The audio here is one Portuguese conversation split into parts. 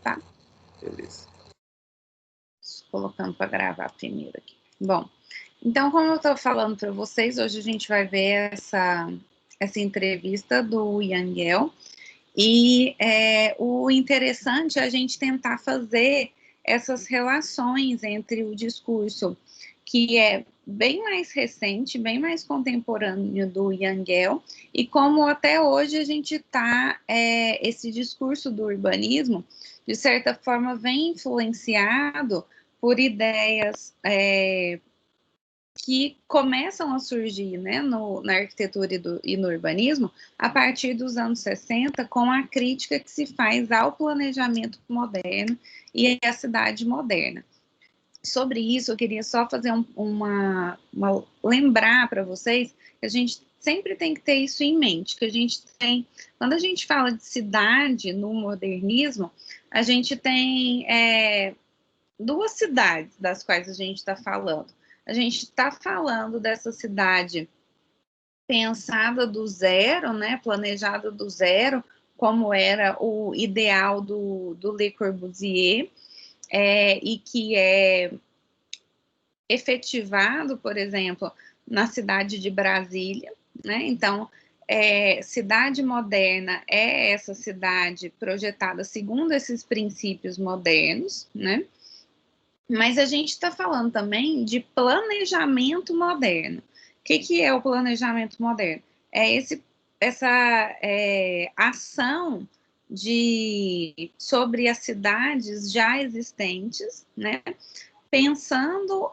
tá? Beleza. Colocando para gravar primeiro aqui. Bom, então, como eu estou falando para vocês, hoje a gente vai ver essa entrevista do Yangel. E o interessante é a gente tentar fazer essas relações entre o discurso que é bem mais recente, bem mais contemporâneo do Yangel, e como até hoje a gente está, esse discurso do urbanismo, de certa forma, vem influenciado por ideias que começam a surgir, né, na arquitetura e no urbanismo a partir dos anos 60, com a crítica que se faz ao planejamento moderno e à cidade moderna. Sobre isso, eu queria só fazer lembrar para vocês que a gente sempre tem que ter isso em mente, que a gente tem, quando a gente fala de cidade no modernismo, a gente tem duas cidades das quais a gente está falando. A gente está falando dessa cidade pensada do zero, né, planejada do zero, como era o ideal do Le Corbusier, e que é efetivado, por exemplo, na cidade de Brasília, né? Então, cidade moderna é essa cidade projetada segundo esses princípios modernos, né? Mas a gente está falando também de planejamento moderno. O que é o planejamento moderno? É essa ação sobre as cidades já existentes, né? Pensando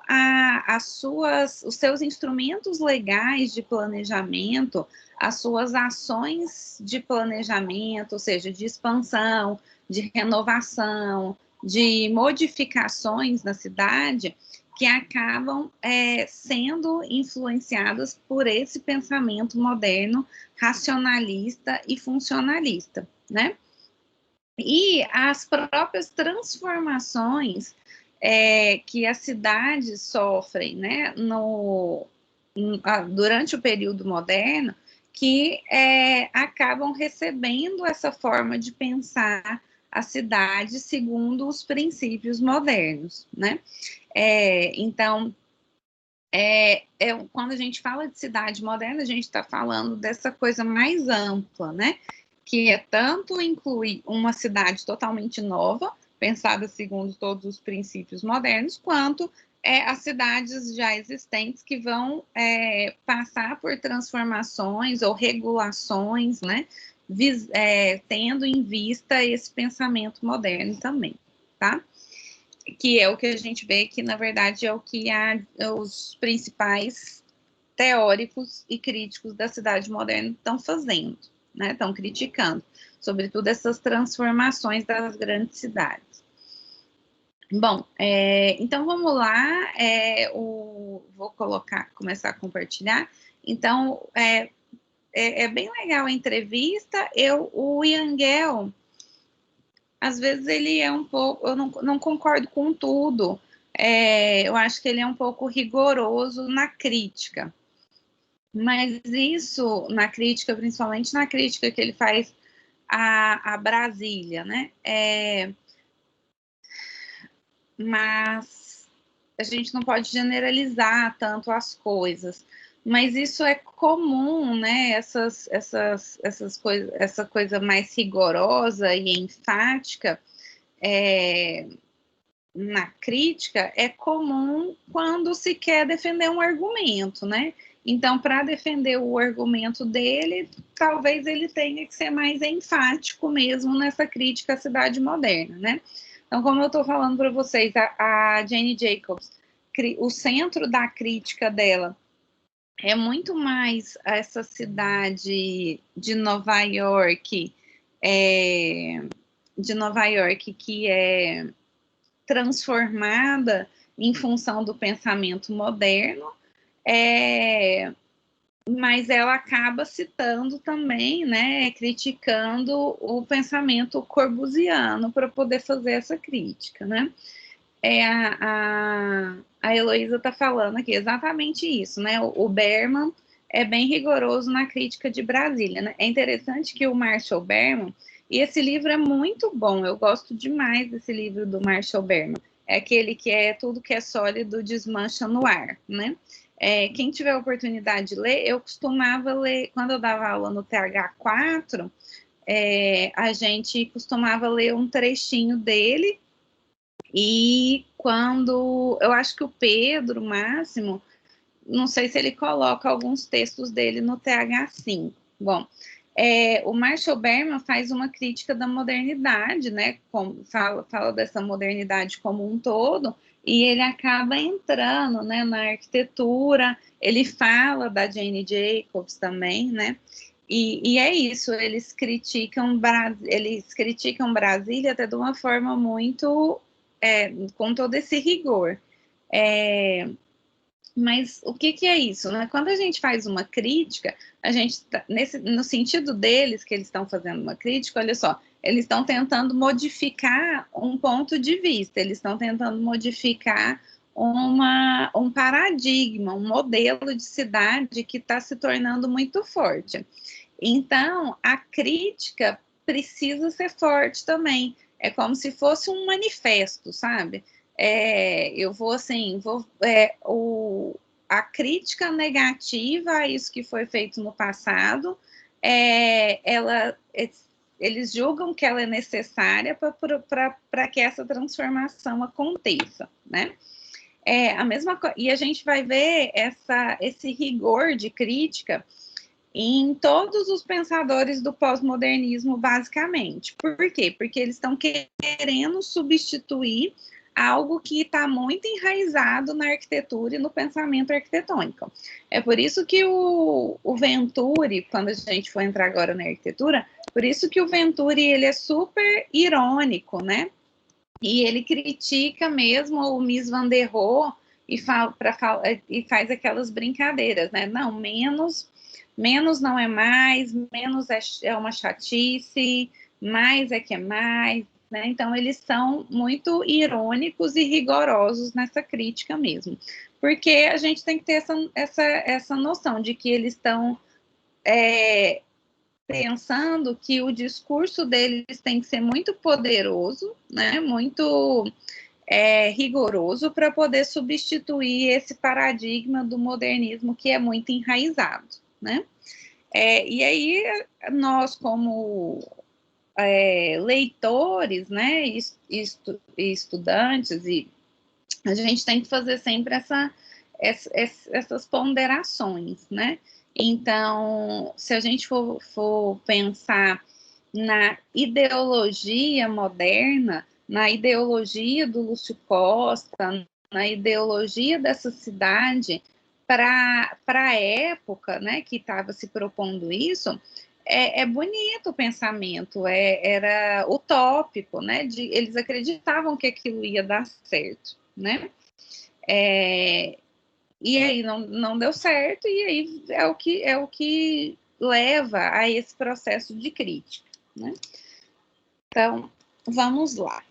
os seus instrumentos legais de planejamento, as suas ações de planejamento, ou seja, de expansão, de renovação, de modificações na cidade, que acabam sendo influenciadas por esse pensamento moderno, racionalista e funcionalista, né? E as próprias transformações que as cidades sofrem, né, durante o período moderno, que acabam recebendo essa forma de pensar a cidade segundo os princípios modernos, né? Então, quando a gente fala de cidade moderna, a gente está falando dessa coisa mais ampla, né? Que é tanto incluir uma cidade totalmente nova, pensada segundo todos os princípios modernos, quanto as cidades já existentes que vão passar por transformações ou regulações, né? Tendo em vista esse pensamento moderno também, tá? Que é o que a gente vê que, na verdade, é o que os principais teóricos e críticos da cidade moderna estão fazendo, né? Estão criticando, sobretudo essas transformações das grandes cidades. Bom, então vamos lá, vou começar a compartilhar. Então, é bem legal a entrevista. O Yangel, às vezes ele é um pouco, eu não concordo com tudo, eu acho que ele é um pouco rigoroso na crítica, mas isso na crítica, principalmente na crítica que ele faz a Brasília, né, mas a gente não pode generalizar tanto as coisas, mas isso é comum, né, essas coisas, essa coisa mais rigorosa e enfática na crítica é comum quando se quer defender um argumento, né? Então, para defender o argumento dele, talvez ele tenha que ser mais enfático mesmo nessa crítica à cidade moderna, né? Então, como eu estou falando para vocês, a Jane Jacobs, o centro da crítica dela é muito mais essa cidade de Nova York, que é transformada em função do pensamento moderno, mas ela acaba citando também, né, criticando o pensamento corbusiano para poder fazer essa crítica, né? A Heloísa está falando aqui exatamente isso, né? O Berman é bem rigoroso na crítica de Brasília, né? É interessante que o Marshall Berman, E esse livro é muito bom, eu gosto demais desse livro do Marshall Berman. É aquele que é tudo que é sólido desmancha no ar, né? Quem tiver a oportunidade de ler, eu costumava ler, quando eu dava aula no TH4, a gente costumava ler um trechinho dele, e quando, eu acho que o Pedro Máximo, não sei se ele coloca alguns textos dele no TH5. Bom, o Marshall Berman faz uma crítica da modernidade, né? Fala dessa modernidade como um todo, e ele acaba entrando, né, na arquitetura. Ele fala da Jane Jacobs também, né? E é isso, eles criticam Brasília até de uma forma muito, com todo esse rigor. Mas o que é isso, né? Quando a gente faz uma crítica, a gente no sentido deles, que eles estão fazendo uma crítica, olha só, eles estão tentando modificar um ponto de vista, eles estão tentando modificar um paradigma, um modelo de cidade que está se tornando muito forte. Então, a crítica precisa ser forte também. É como se fosse um manifesto, sabe? Eu vou assim, a crítica negativa a isso que foi feito no passado, eles julgam que ela é necessária para que essa transformação aconteça, né? A mesma coisa, e a gente vai ver esse rigor de crítica em todos os pensadores do pós-modernismo, basicamente. Por quê? Porque eles estão querendo substituir algo que está muito enraizado na arquitetura e no pensamento arquitetônico. É por isso que o Venturi, quando a gente for entrar agora na arquitetura, por isso que o Venturi ele é super irônico, né? E ele critica mesmo o Mies van der Rohe e faz aquelas brincadeiras, né? Não, menos não é mais, menos é uma chatice, mais é que é mais, né? Então, eles são muito irônicos e rigorosos nessa crítica mesmo, porque a gente tem que ter essa noção de que eles estão pensando que o discurso deles tem que ser muito poderoso, né? Muito rigoroso para poder substituir esse paradigma do modernismo que é muito enraizado, né? E aí, nós, como leitores, né, estudantes, e a gente tem que fazer sempre essas ponderações, né? Então, se a gente for pensar na ideologia moderna, na ideologia do Lúcio Costa, na ideologia dessa cidade, para a época, né, que estava se propondo isso, é bonito o pensamento, era utópico, né? Eles acreditavam que aquilo ia dar certo, né? E aí não deu certo, e aí é o que leva a esse processo de crítica, né? Então, vamos lá.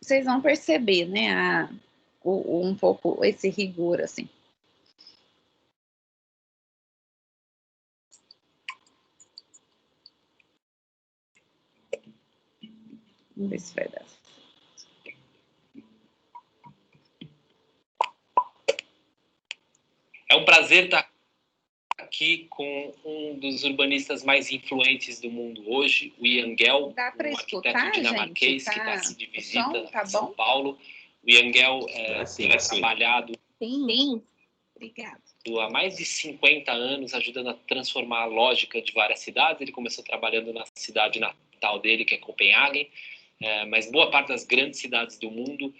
Vocês vão perceber, né, um pouco esse rigor, assim. Vamos ver se vai dar. É um prazer estar aqui com um dos urbanistas mais influentes do mundo hoje, o Ian Gehl, um arquiteto dinamarquês que está de visita a São Paulo. O Ian Gehl tem trabalhado Obrigada. Há mais de 50 anos ajudando a transformar a lógica de várias cidades. Ele começou trabalhando na cidade natal dele, que é Copenhague, mas boa parte das grandes cidades do mundo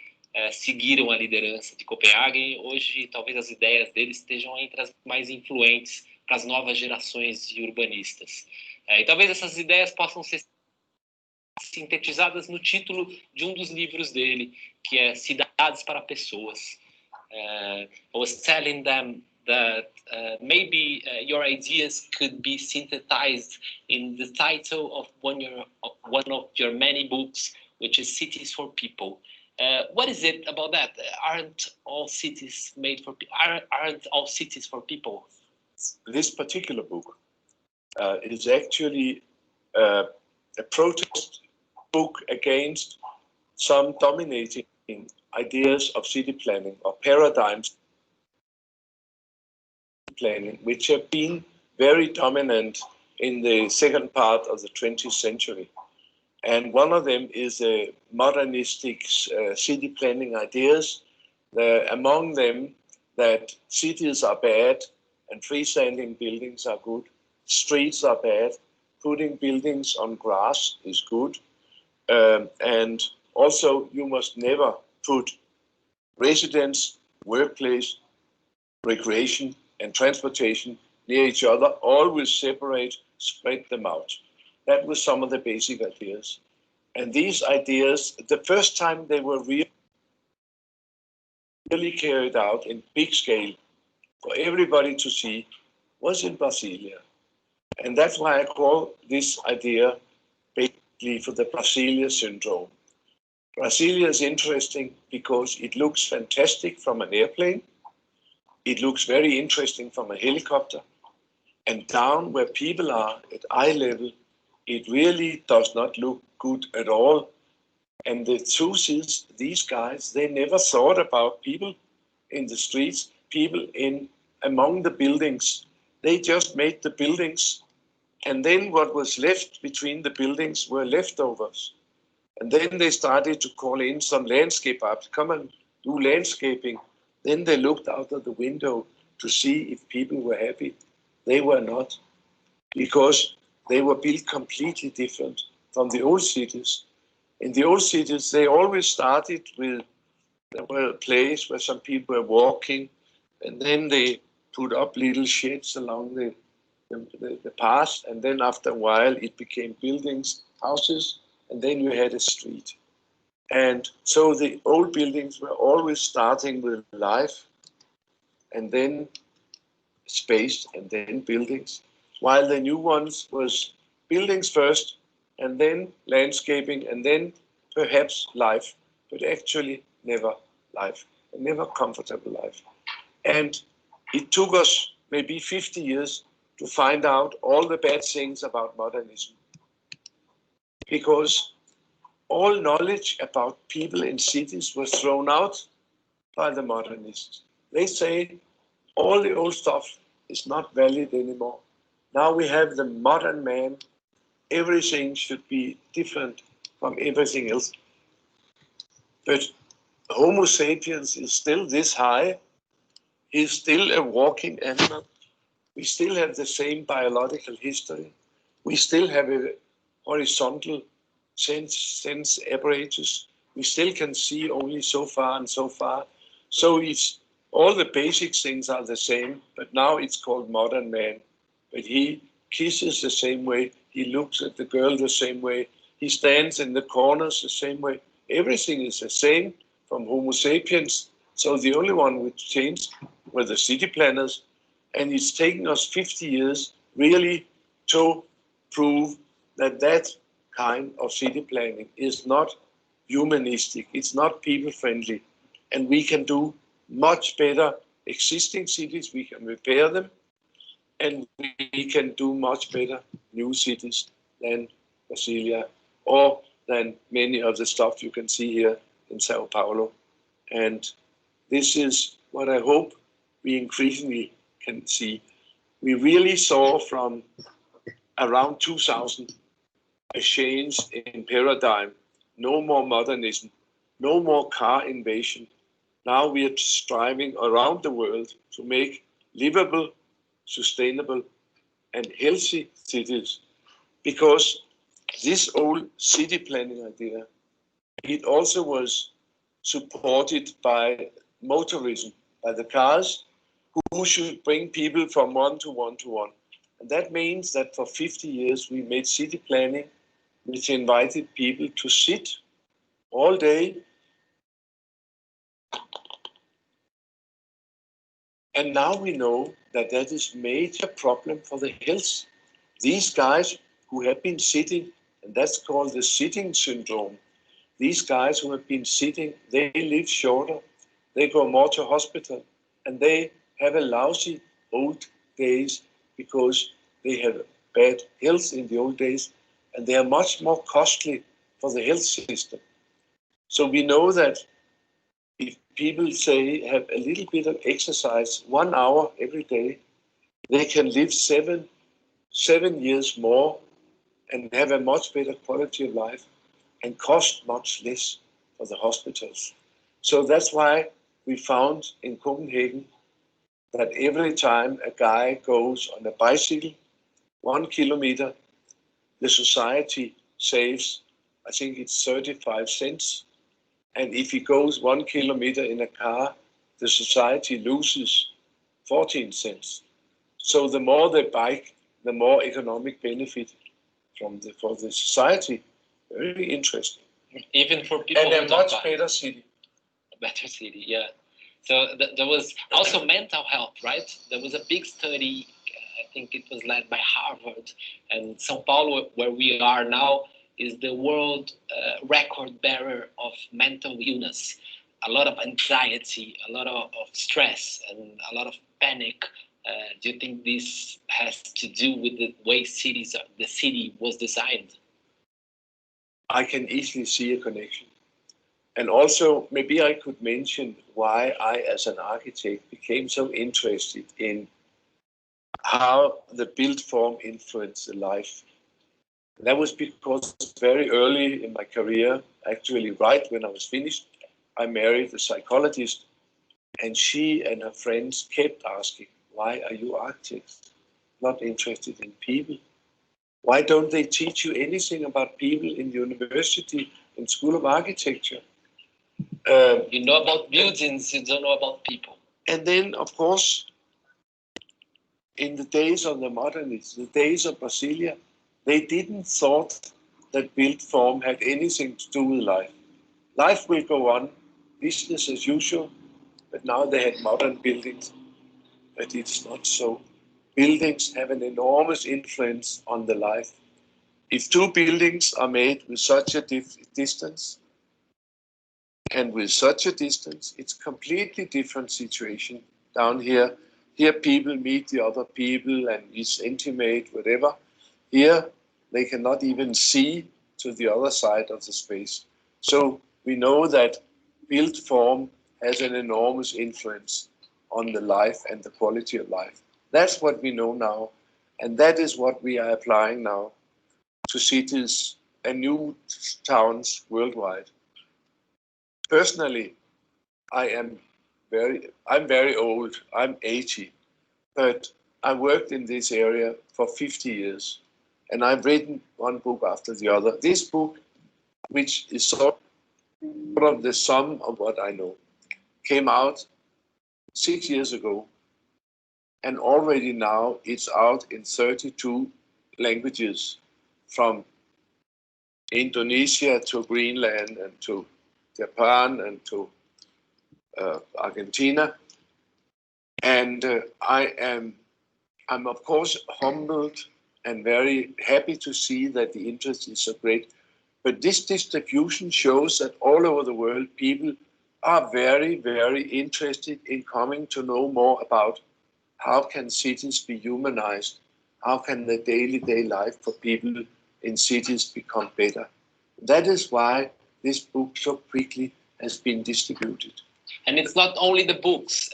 seguiram a liderança de Copenhague. Hoje, talvez as ideias dele estejam entre as mais influentes para as novas gerações de urbanistas. E talvez essas ideias possam ser sintetizadas no título de um dos livros dele, que é Cidades para Pessoas. I was telling them that maybe your ideas could be synthesized in the title of one of your many books, which is Cities for People. What is it about that? Aren't all cities for people? This particular book, it is actually a protest book against some dominating ideas of city planning or paradigms planning, which have been very dominant in the second part of the 20th century. And one of them is modernistic city planning ideas. Among them, that cities are bad and freestanding buildings are good. Streets are bad. Putting buildings on grass is good. And also, you must never put residence, workplace, recreation, and transportation near each other. Always separate, spread them out. That was some of the basic ideas. And these ideas, the first time they were really carried out in big scale for everybody to see was in Brasilia. And that's why I call this idea basically for the Brasilia syndrome. Brasilia is interesting because it looks fantastic from an airplane. It looks very interesting from a helicopter. And down where people are at eye level, it really does not look good at all. And the truth is, these guys, they never thought about people in the streets, people in among the buildings. They just made the buildings, and then what was left between the buildings were leftovers. And then they started to call in some landscape artists, come and do landscaping. Then they looked out of the window to see if people were happy. They were not, because they were built completely different from the old cities. In the old cities, they always started with, there were a place where some people were walking, and then they put up little sheds along the path, and then after a while it became buildings, houses, and then you had a street. And so the old buildings were always starting with life, and then space, and then buildings, while the new ones was buildings first, and then landscaping, and then perhaps life, but actually never life, a never comfortable life. And it took us maybe 50 years to find out all the bad things about modernism, because all knowledge about people in cities was thrown out by the modernists. They say all the old stuff is not valid anymore. Now we have the modern man. Everything should be different from everything else. But Homo sapiens is still this high. He's still a walking animal. We still have the same biological history. We still have a horizontal sense apparatus. We still can see only so far and so far. So it's all the basic things are the same, but now it's called modern man. But he kisses the same way. He looks at the girl the same way. He stands in the corners the same way. Everything is the same from Homo sapiens. So the only one which changed were the city planners. And it's taken us 50 years really to prove that that kind of city planning is not humanistic. It's not people-friendly. And we can do much better existing cities. We can repair them. And we can do much better new cities than Brasilia or than many of the stuff you can see here in Sao Paulo. And this is what I hope we increasingly can see. We really saw from around 2000 a change in paradigm. No more modernism, no more car invasion. Now we are striving around the world to make livable, sustainable, and healthy cities, because this old city planning idea, it also was supported by motorism, by the cars, who should bring people from one to one to one. And that means that for 50 years we made city planning which invited people to sit all day. And now we know that that is a major problem for the health. These guys who have been sitting, and that's called the sitting syndrome. These guys who have been sitting, they live shorter, they go more to hospital, and they have a lousy old days because they have bad health in the old days. and they are much more costly for the health system. So we know that if people say have a little bit of exercise, 1 hour every day, they can live seven years more and have a much better quality of life and cost much less for the hospitals. So that's why we found in Copenhagen that every time a guy goes on a bicycle 1 kilometer, the society saves, I think it's 35 cents. And if he goes 1 kilometer in a car, the society loses 14 cents. So the more they bike, the more economic benefit for the society. Very interesting. Even for people and who a don't much buy. better city. A better city, yeah. So there was also mental health, right? There was a big study, I think it was led by Harvard, and São Paulo, where we are now, is the world record bearer of mental illness. A lot of anxiety, a lot of stress, and a lot of panic. Do you think this has to do with the way the city was designed? I can easily see a connection. And also, maybe I could mention why I, as an architect, became so interested in how the built form influenced the life. And that was because very early in my career, actually right when I was finished, I married a psychologist, and she and her friends kept asking, why are you architects not interested in people? Why don't they teach you anything about people in the university, in School of Architecture? You know about buildings, you don't know about people. And then, of course, in the days of the modernists, the days of Brasilia, they didn't thought that built form had anything to do with life. Life will go on, business as usual, but now they had modern buildings. But it's not so. Buildings have an enormous influence on the life. If two buildings are made with such a distance, and with such a distance, it's completely different situation down here. Here people meet the other people and it's intimate, whatever. Here they cannot even see to the other side of the space. So we know that built form has an enormous influence on the life and the quality of life. That's what we know now. And that is what we are applying now to cities and new towns worldwide. Personally, I'm very old. I'm 80, but I worked in this area for 50 years, and I've written one book after the other. This book, which is sort of the sum of what I know, came out 6 years ago, and already now it's out in 32 languages, from Indonesia to Greenland and to Japan and to Argentina. And I'm of course humbled and very happy to see that the interest is so great. But this distribution shows that all over the world, people are very, very interested in coming to know more about how can cities be humanized, how can the daily life for people in cities become better. That is why this book so quickly has been distributed. And it's not only the books.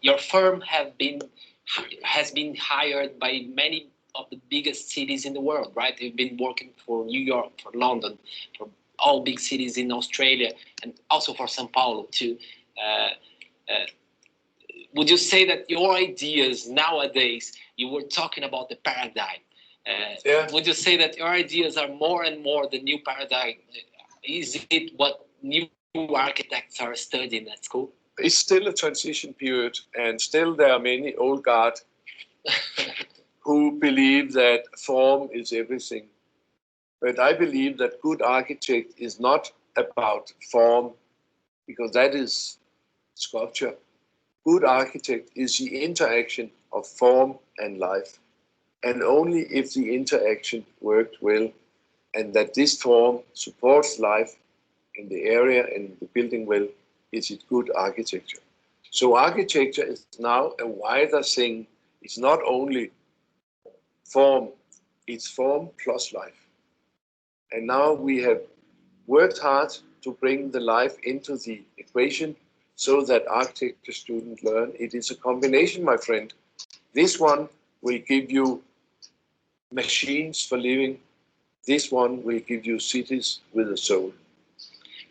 Your firm has been hired by many of the biggest cities in the world, right? You've been working for New York, for London, for all big cities in Australia, and also for São Paulo too. Would you say that your ideas nowadays, you were talking about the paradigm, would you say that your ideas are more and more the new paradigm? Is it what new architects are studying at school? It's still a transition period, and still there are many old guard who believe that form is everything. But I believe that good architect is not about form, because that is sculpture. Good architect is the interaction of form and life. And only if the interaction worked well and that this form supports life in the area and the building well, is it good architecture. So architecture is now a wider thing. It's not only form, it's form plus life. And now we have worked hard to bring the life into the equation so that architecture students learn. It is a combination, my friend. This one will give you machines for living. This one will give you cities with a soul.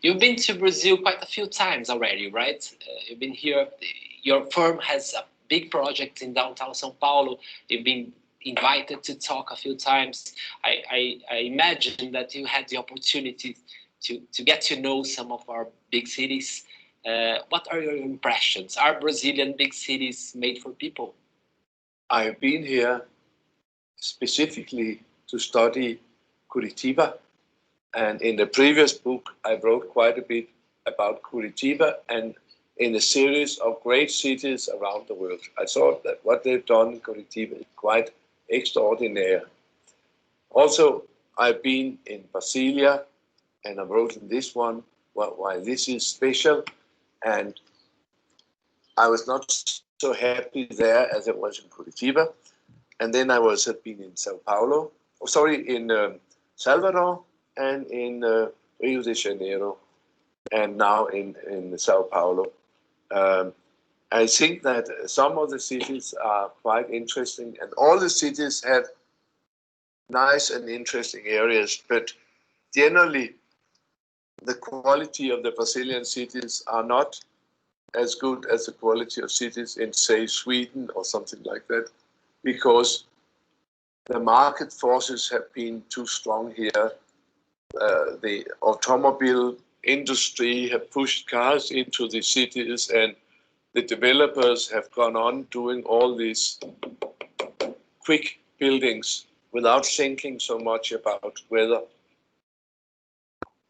You've been to Brazil quite a few times already, right? You've been here. Your firm has a big project in downtown São Paulo. You've been invited to talk a few times. I imagine that you had the opportunity to get to know some of our big cities. What are your impressions? Are Brazilian big cities made for people? I have been here specifically to study Curitiba. And in the previous book, I wrote quite a bit about Curitiba and in a series of great cities around the world. I thought that what they've done in Curitiba is quite extraordinary. Also, I've been in Brasilia, and I wrote in this one why this is special. And I was not so happy there as it was in Curitiba. And then I have been in in Salvador, and in Rio de Janeiro, and now in Sao Paulo. I think that some of the cities are quite interesting, and all the cities have nice and interesting areas, but generally the quality of the Brazilian cities are not as good as the quality of cities in, say, Sweden or something like that, because the market forces have been too strong here. The automobile industry have pushed cars into the cities, and the developers have gone on doing all these quick buildings without thinking so much about whether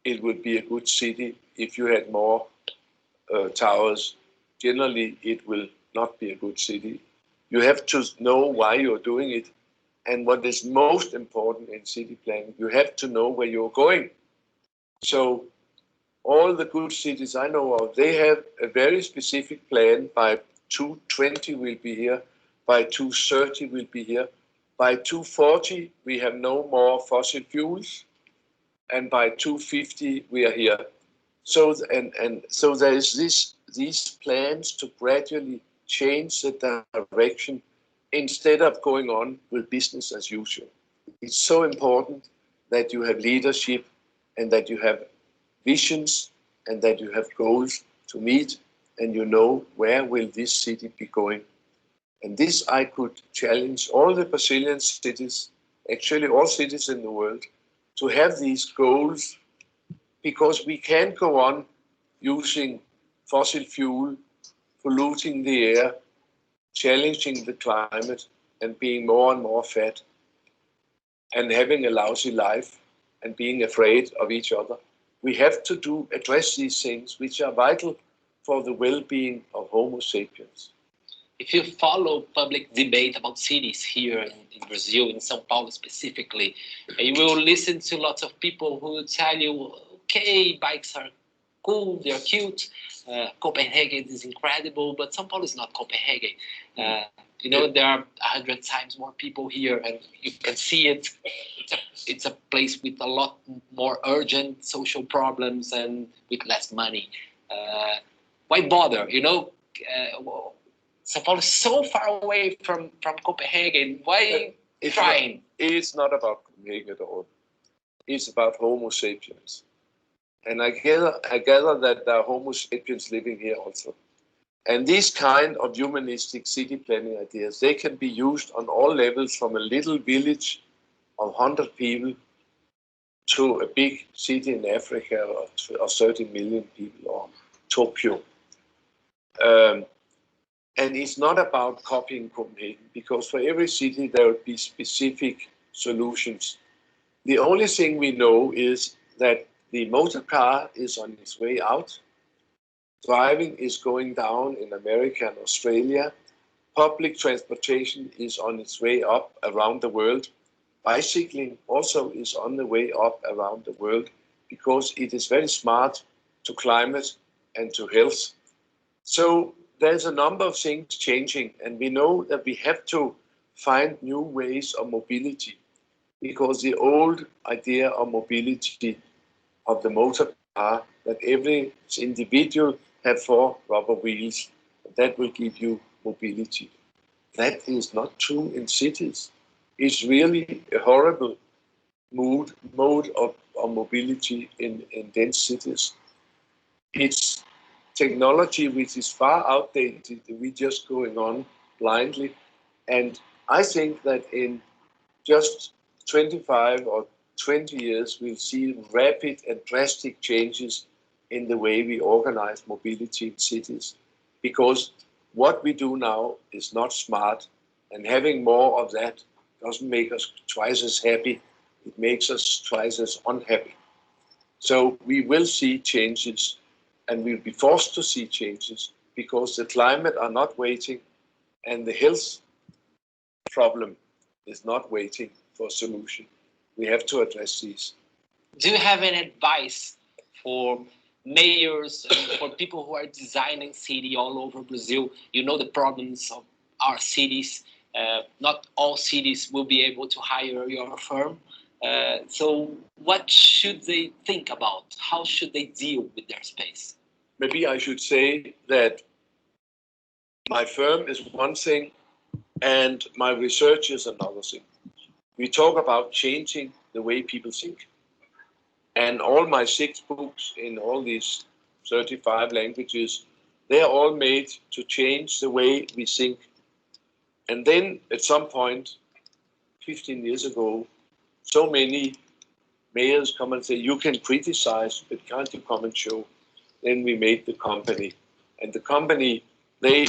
it would be a good city if you had more towers. Generally, it will not be a good city. You have to know why you're doing it. And what is most important in city planning, you have to know where you're going. So all the good cities I know of, they have a very specific plan. By 2020 we'll be here, by 2030 we'll be here, by 2040 we have no more fossil fuels, and by 2050 we are here. So so there is these plans to gradually change the direction instead of going on with business as usual. It's so important that you have leadership and that you have visions and that you have goals to meet, and you know where will this city be going. And this I could challenge all the Brazilian cities, actually all cities in the world, to have these goals, because we can't go on using fossil fuel, polluting the air, challenging the climate, and being more and more fat, and having a lousy life, and being afraid of each other. We have to address these things which are vital for the well-being of Homo sapiens. If you follow public debate about cities here in Brazil, in São Paulo specifically, you will listen to lots of people who will tell you, okay, bikes are cool, they're cute, Copenhagen is incredible, but São Paulo is not Copenhagen. You know, there are 100 times more people here, and you can see it. It's a place with a lot more urgent social problems and with less money. Why bother? You know, São Paulo is so far away from Copenhagen. Why trying? It's not about Copenhagen at all. It's about Homo sapiens. And I gather that there are Homo sapiens living here also. And these kind of humanistic city planning ideas, they can be used on all levels, from a little village of 100 people to a big city in Africa of 30 million people, or Tokyo. And it's not about copying Copenhagen, because for every city there will be specific solutions. The only thing we know is that the motor car is on its way out. Driving is going down in America and Australia. Public transportation is on its way up around the world. Bicycling also is on the way up around the world, because it is very smart to climate and to health. So there's a number of things changing, and we know that we have to find new ways of mobility. because the old idea of mobility of the motor car, that every individual have 4 rubber wheels, that will give you mobility. That is not true in cities. It's really a horrible mode of mobility in dense cities. It's technology which is far outdated. We're just going on blindly. And I think that in just 25 or 20 years, we'll see rapid and drastic changes in the way we organize mobility in cities. Because what we do now is not smart, and having more of that doesn't make us twice as happy. It makes us twice as unhappy. So we will see changes, and we'll be forced to see changes because the climate are not waiting, and the health problem is not waiting for a solution. We have to address these. Do you have any advice for mayors and for people who are designing city all over Brazil? You know the problems of our cities. Not all cities will be able to hire your firm. So what should they think about? How should they deal with their space? Maybe I should say that my firm is one thing and my research is another thing. We talk about changing the way people think. And all my 6 books in all these 35 languages, they're all made to change the way we think. And then at some point, 15 years ago, so many mayors come and say, you can criticize, but can't you come and show? Then we made the company. And the company, they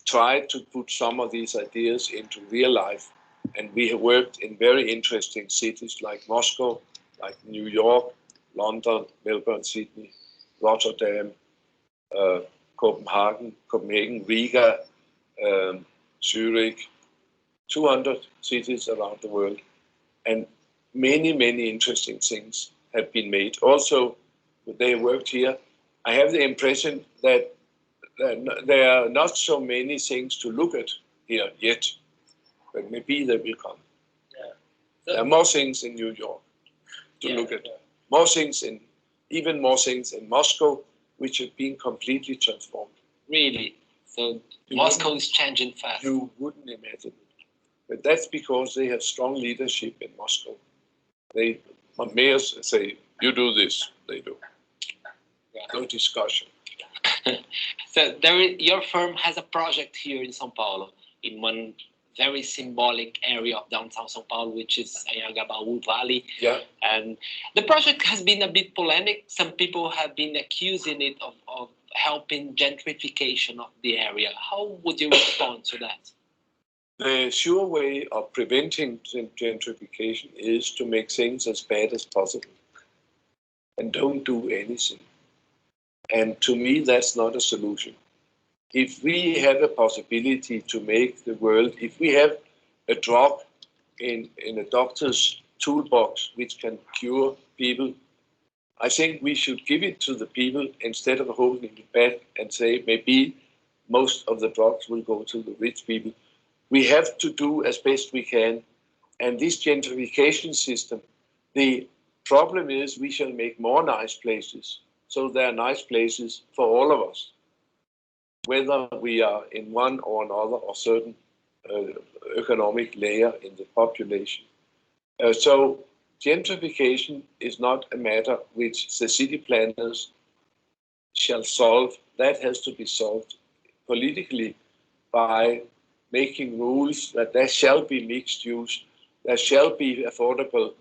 tried to put some of these ideas into real life. And we have worked in very interesting cities like Moscow, like New York, London, Melbourne, Sydney, Rotterdam, Copenhagen, Riga, Zurich, 200 cities around the world. And many, many interesting things have been made. Also, they worked here. I have the impression that there are not so many things to look at here yet, but maybe they will come. Yeah. There are more things in New York to look at. More things even more things in Moscow, which have been completely transformed. Really? So Moscow is changing fast. You wouldn't imagine. But that's because they have strong leadership in Moscow. Mayors say, you do this, they do. Yeah. No discussion. So your firm has a project here in São Paulo, in one very symbolic area of downtown São Paulo, which is Anhangabaú Valley. Yeah. And the project has been a bit polemic. Some people have been accusing it of helping gentrification of the area. How would you respond to that? The sure way of preventing gentrification is to make things as bad as possible and don't do anything. And to me, that's not a solution. If we have a possibility to make the world, if we have a drug in a doctor's toolbox which can cure people, I think we should give it to the people instead of holding it back and say maybe most of the drugs will go to the rich people. We have to do as best we can. And this gentrification system, the problem is we shall make more nice places. So there are nice places for all of us, whether we are in one or another or certain economic layer in the population. So gentrification is not a matter which the city planners shall solve. That has to be solved politically by making rules that there shall be mixed use, there shall be affordable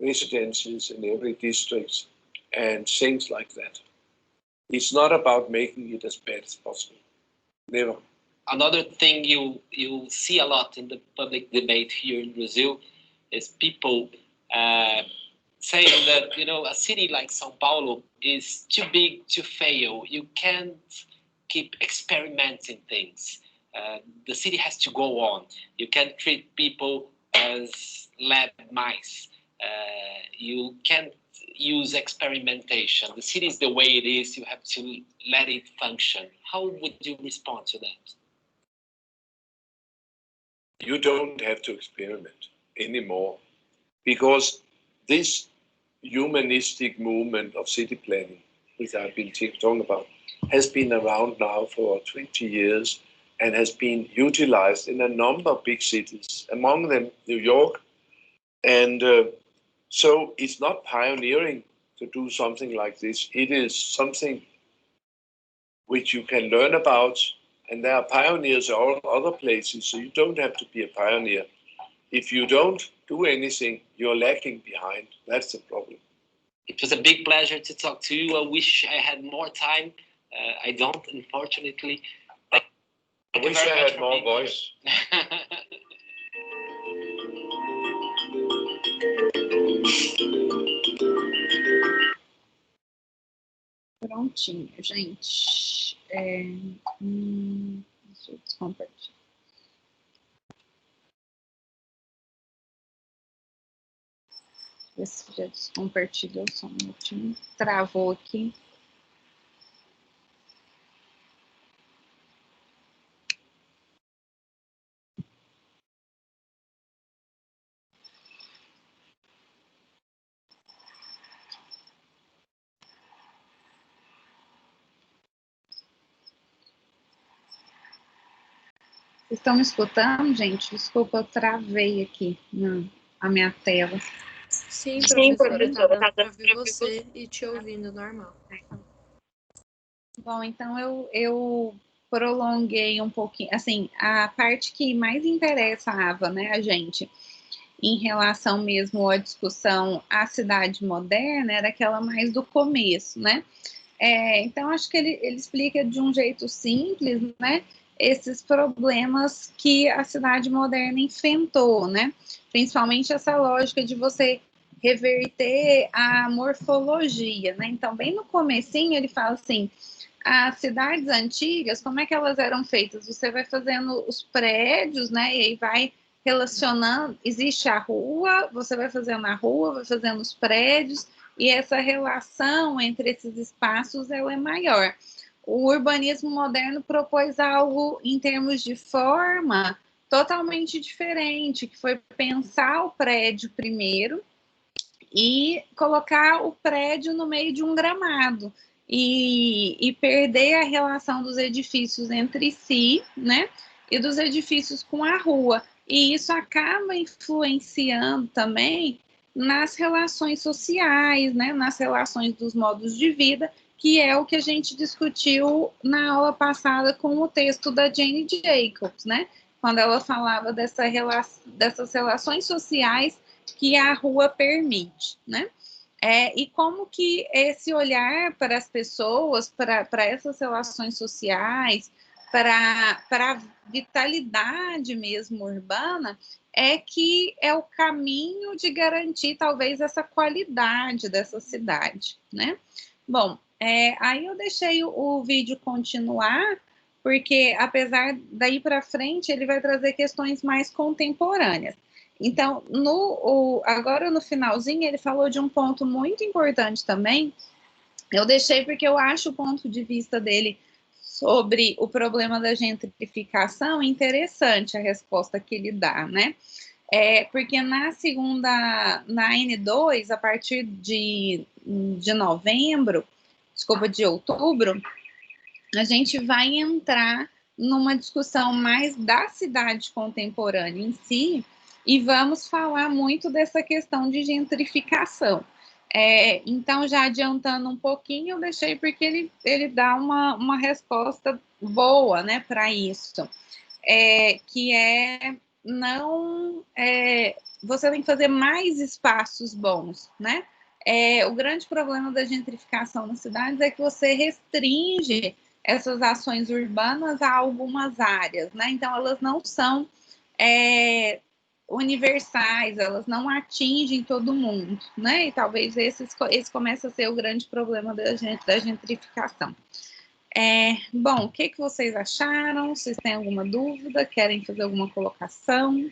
residences in every district and things like that. It's not about making it as bad as possible. Never. Another thing you see a lot in the public debate here in Brazil is people saying that, a city like São Paulo is too big to fail. You can't keep experimenting things. The city has to go on. You can't treat people as lab mice. You can't use experimentation. The city is the way it is. You have to let it function. How would you respond to that? You don't have to experiment anymore. because this humanistic movement of city planning, which I've been talking about, has been around now for 20 years and has been utilized in a number of big cities, among them New York. And so it's not pioneering to do something like this. It is something which you can learn about, and there are pioneers all other places, so you don't have to be a pioneer. If you don't do anything, you're lagging behind. That's the problem. It was a big pleasure to talk to you. I wish I had more time. I don't, unfortunately. I wish I had more voice. Prontinho, gente. Deixa eu descompartilhar. Ver se já descompartilhou, só um minutinho. Travou aqui. Vocês estão me escutando, gente? Desculpa, eu travei aqui a minha tela. Sim, professora, tá dando pra ouvir você e te ouvindo normal. Bom, então eu prolonguei um pouquinho, assim, a parte que mais interessava, né, a gente, em relação mesmo à discussão à cidade moderna, era aquela mais do começo, né? Então, acho que ele explica de um jeito simples, né, esses problemas que a cidade moderna enfrentou, né? Principalmente essa lógica de você reverter a morfologia, né? Então, bem no comecinho, ele fala assim, as cidades antigas, como é que elas eram feitas? Você vai fazendo os prédios, né? E aí vai relacionando, existe a rua, você vai fazendo a rua, vai fazendo os prédios, e essa relação entre esses espaços ela é maior. O urbanismo moderno propôs algo em termos de forma totalmente diferente, que foi pensar o prédio primeiro e colocar o prédio no meio de um gramado e perder a relação dos edifícios entre si, né? E dos edifícios com a rua. E isso acaba influenciando também nas relações sociais, né? Nas relações dos modos de vida, que é o que a gente discutiu na aula passada com o texto da Jane Jacobs, né? Quando ela falava dessas relações sociais que a rua permite, né? E como que esse olhar para as pessoas, para essas relações sociais, para a vitalidade mesmo urbana, que é o caminho de garantir talvez essa qualidade dessa cidade, né? Bom, aí eu deixei o vídeo continuar, porque apesar daí para frente ele vai trazer questões mais contemporâneas. Então, agora no finalzinho ele falou de um ponto muito importante também, eu deixei porque eu acho o ponto de vista dele sobre o problema da gentrificação interessante, a resposta que ele dá, né? Porque na N2, a partir de novembro, de outubro, a gente vai entrar numa discussão mais da cidade contemporânea em si, e vamos falar muito dessa questão de gentrificação. Então, já adiantando um pouquinho, eu deixei porque ele dá uma resposta boa, né, para isso, que você tem que fazer mais espaços bons, né? O grande problema da gentrificação nas cidades é que você restringe essas ações urbanas a algumas áreas, né? Então, elas não são universais, elas não atingem todo mundo, né? E talvez esse comece a ser o grande problema da gentrificação. Bom, o que vocês acharam? Vocês têm alguma dúvida? Querem fazer alguma colocação?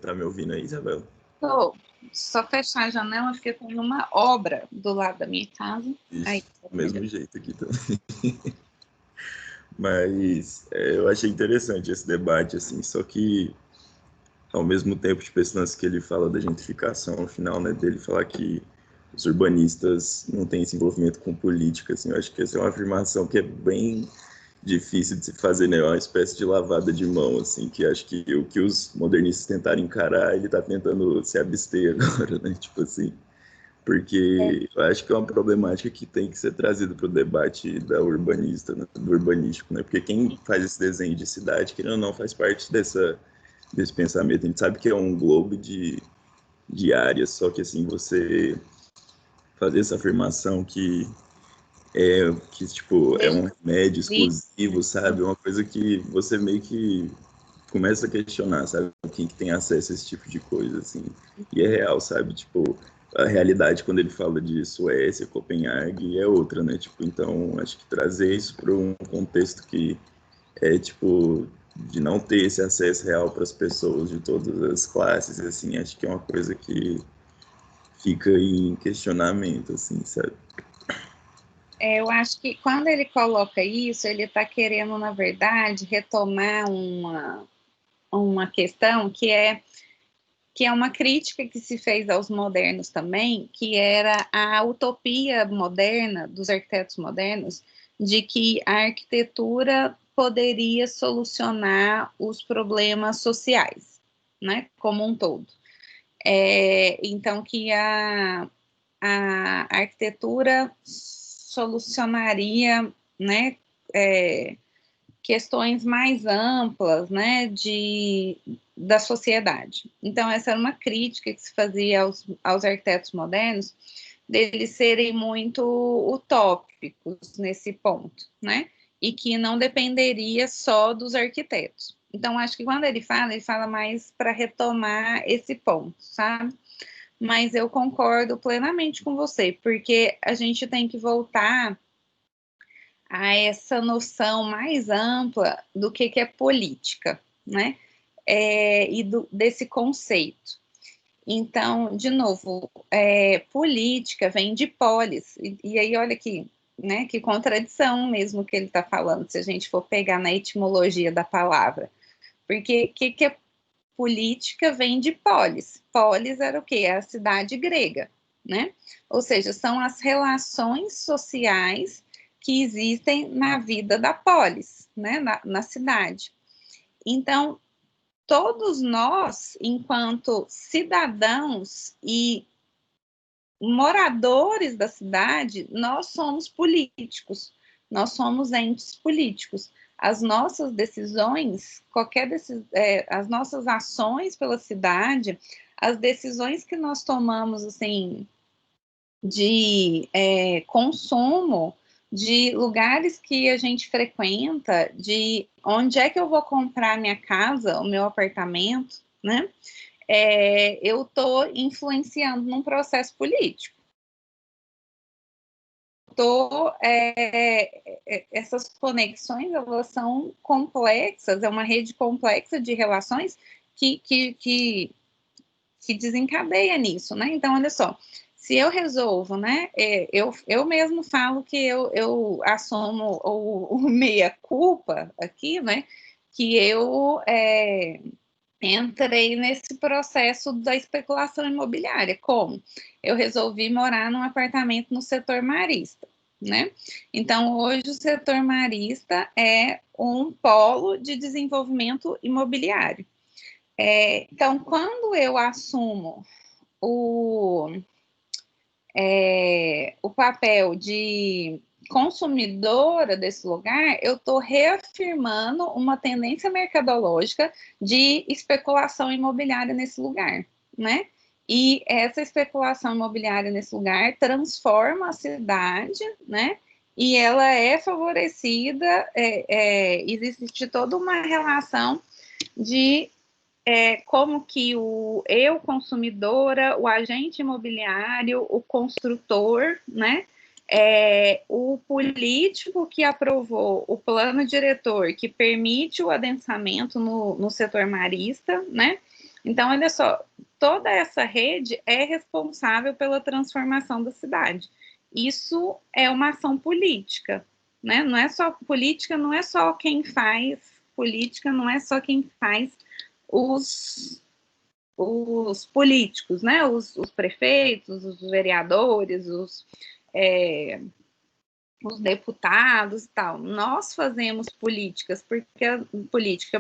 Tá me ouvindo aí, Isabela? Tô. Só fechar a janela, porque tem uma obra do lado da minha casa. Isso, aí, do mesmo jeito aqui também. Mas eu achei interessante esse debate, assim, só que ao mesmo tempo, tipo, esse lance que ele fala da gentrificação, ao final, né, dele falar que os urbanistas não têm esse envolvimento com política, assim, eu acho que essa é uma afirmação que é bem difícil de se fazer, né, é uma espécie de lavada de mão, assim, que acho que o que os modernistas tentaram encarar, ele tá tentando se abster agora, né, tipo assim, porque eu acho que é uma problemática que tem que ser trazida para o debate da urbanista, né, do urbanístico, né, porque quem faz esse desenho de cidade, querendo ou não, faz parte desse pensamento, a gente sabe que é um globo de áreas, só que assim, você fazer essa afirmação que tipo, é um remédio exclusivo, sabe? É uma coisa que você meio que começa a questionar, sabe? Quem que tem acesso a esse tipo de coisa, assim. E é real, sabe? Tipo, a realidade quando ele fala de Suécia, Copenhague, é outra, né? Tipo, então, acho que trazer isso para um contexto que é, tipo, de não ter esse acesso real para as pessoas de todas as classes, assim, acho que é uma coisa que fica em questionamento, assim, sabe? Eu acho que quando ele coloca isso, ele está querendo, na verdade, retomar uma questão que é uma crítica que se fez aos modernos também, que era a utopia moderna, dos arquitetos modernos, de que a arquitetura poderia solucionar os problemas sociais, né, como um todo. Então, que a arquitetura solucionaria, né, questões mais amplas, né, da sociedade. Então, essa era uma crítica que se fazia aos arquitetos modernos, deles serem muito utópicos nesse ponto, né, e que não dependeria só dos arquitetos. Então, acho que quando ele fala mais para retomar esse ponto, sabe? Mas eu concordo plenamente com você, porque a gente tem que voltar a essa noção mais ampla do que é política, né? Desse conceito. Então, de novo, política vem de polis, e aí olha aqui, né, que contradição mesmo que ele está falando, se a gente for pegar na etimologia da palavra, porque que é política vem de polis, polis era o quê? É a cidade grega, né? Ou seja, são as relações sociais que existem na vida da polis, né, na cidade. Então, todos nós, enquanto cidadãos e moradores da cidade, nós somos políticos, nós somos entes políticos. As nossas decisões, as nossas ações pela cidade, as decisões que nós tomamos, assim, de consumo, de lugares que a gente frequenta, de onde é que eu vou comprar minha casa, o meu apartamento, né? Eu estou influenciando num processo político. Essas conexões, elas são complexas, é uma rede complexa de relações que desencadeia nisso, né? Então, olha só, se eu resolvo, né, eu mesmo falo que eu assumo o meia-culpa aqui, né, que eu entrei nesse processo da especulação imobiliária. Como? Eu resolvi morar num apartamento no setor marista, né? Então, hoje o setor marista é um polo de desenvolvimento imobiliário. Então, quando eu assumo o papel de consumidora desse lugar, eu estou reafirmando uma tendência mercadológica de especulação imobiliária nesse lugar, né? E essa especulação imobiliária nesse lugar transforma a cidade, né? E ela é favorecida, existe toda uma relação de como que eu, consumidora, o agente imobiliário, o construtor, né, o político que aprovou o plano diretor que permite o adensamento no setor marista, né, então, olha só, toda essa rede é responsável pela transformação da cidade. Isso é uma ação política, né, não é só política, não é só quem faz política, não é só quem faz os políticos, né? Os prefeitos, os vereadores, os deputados e tal. Nós fazemos política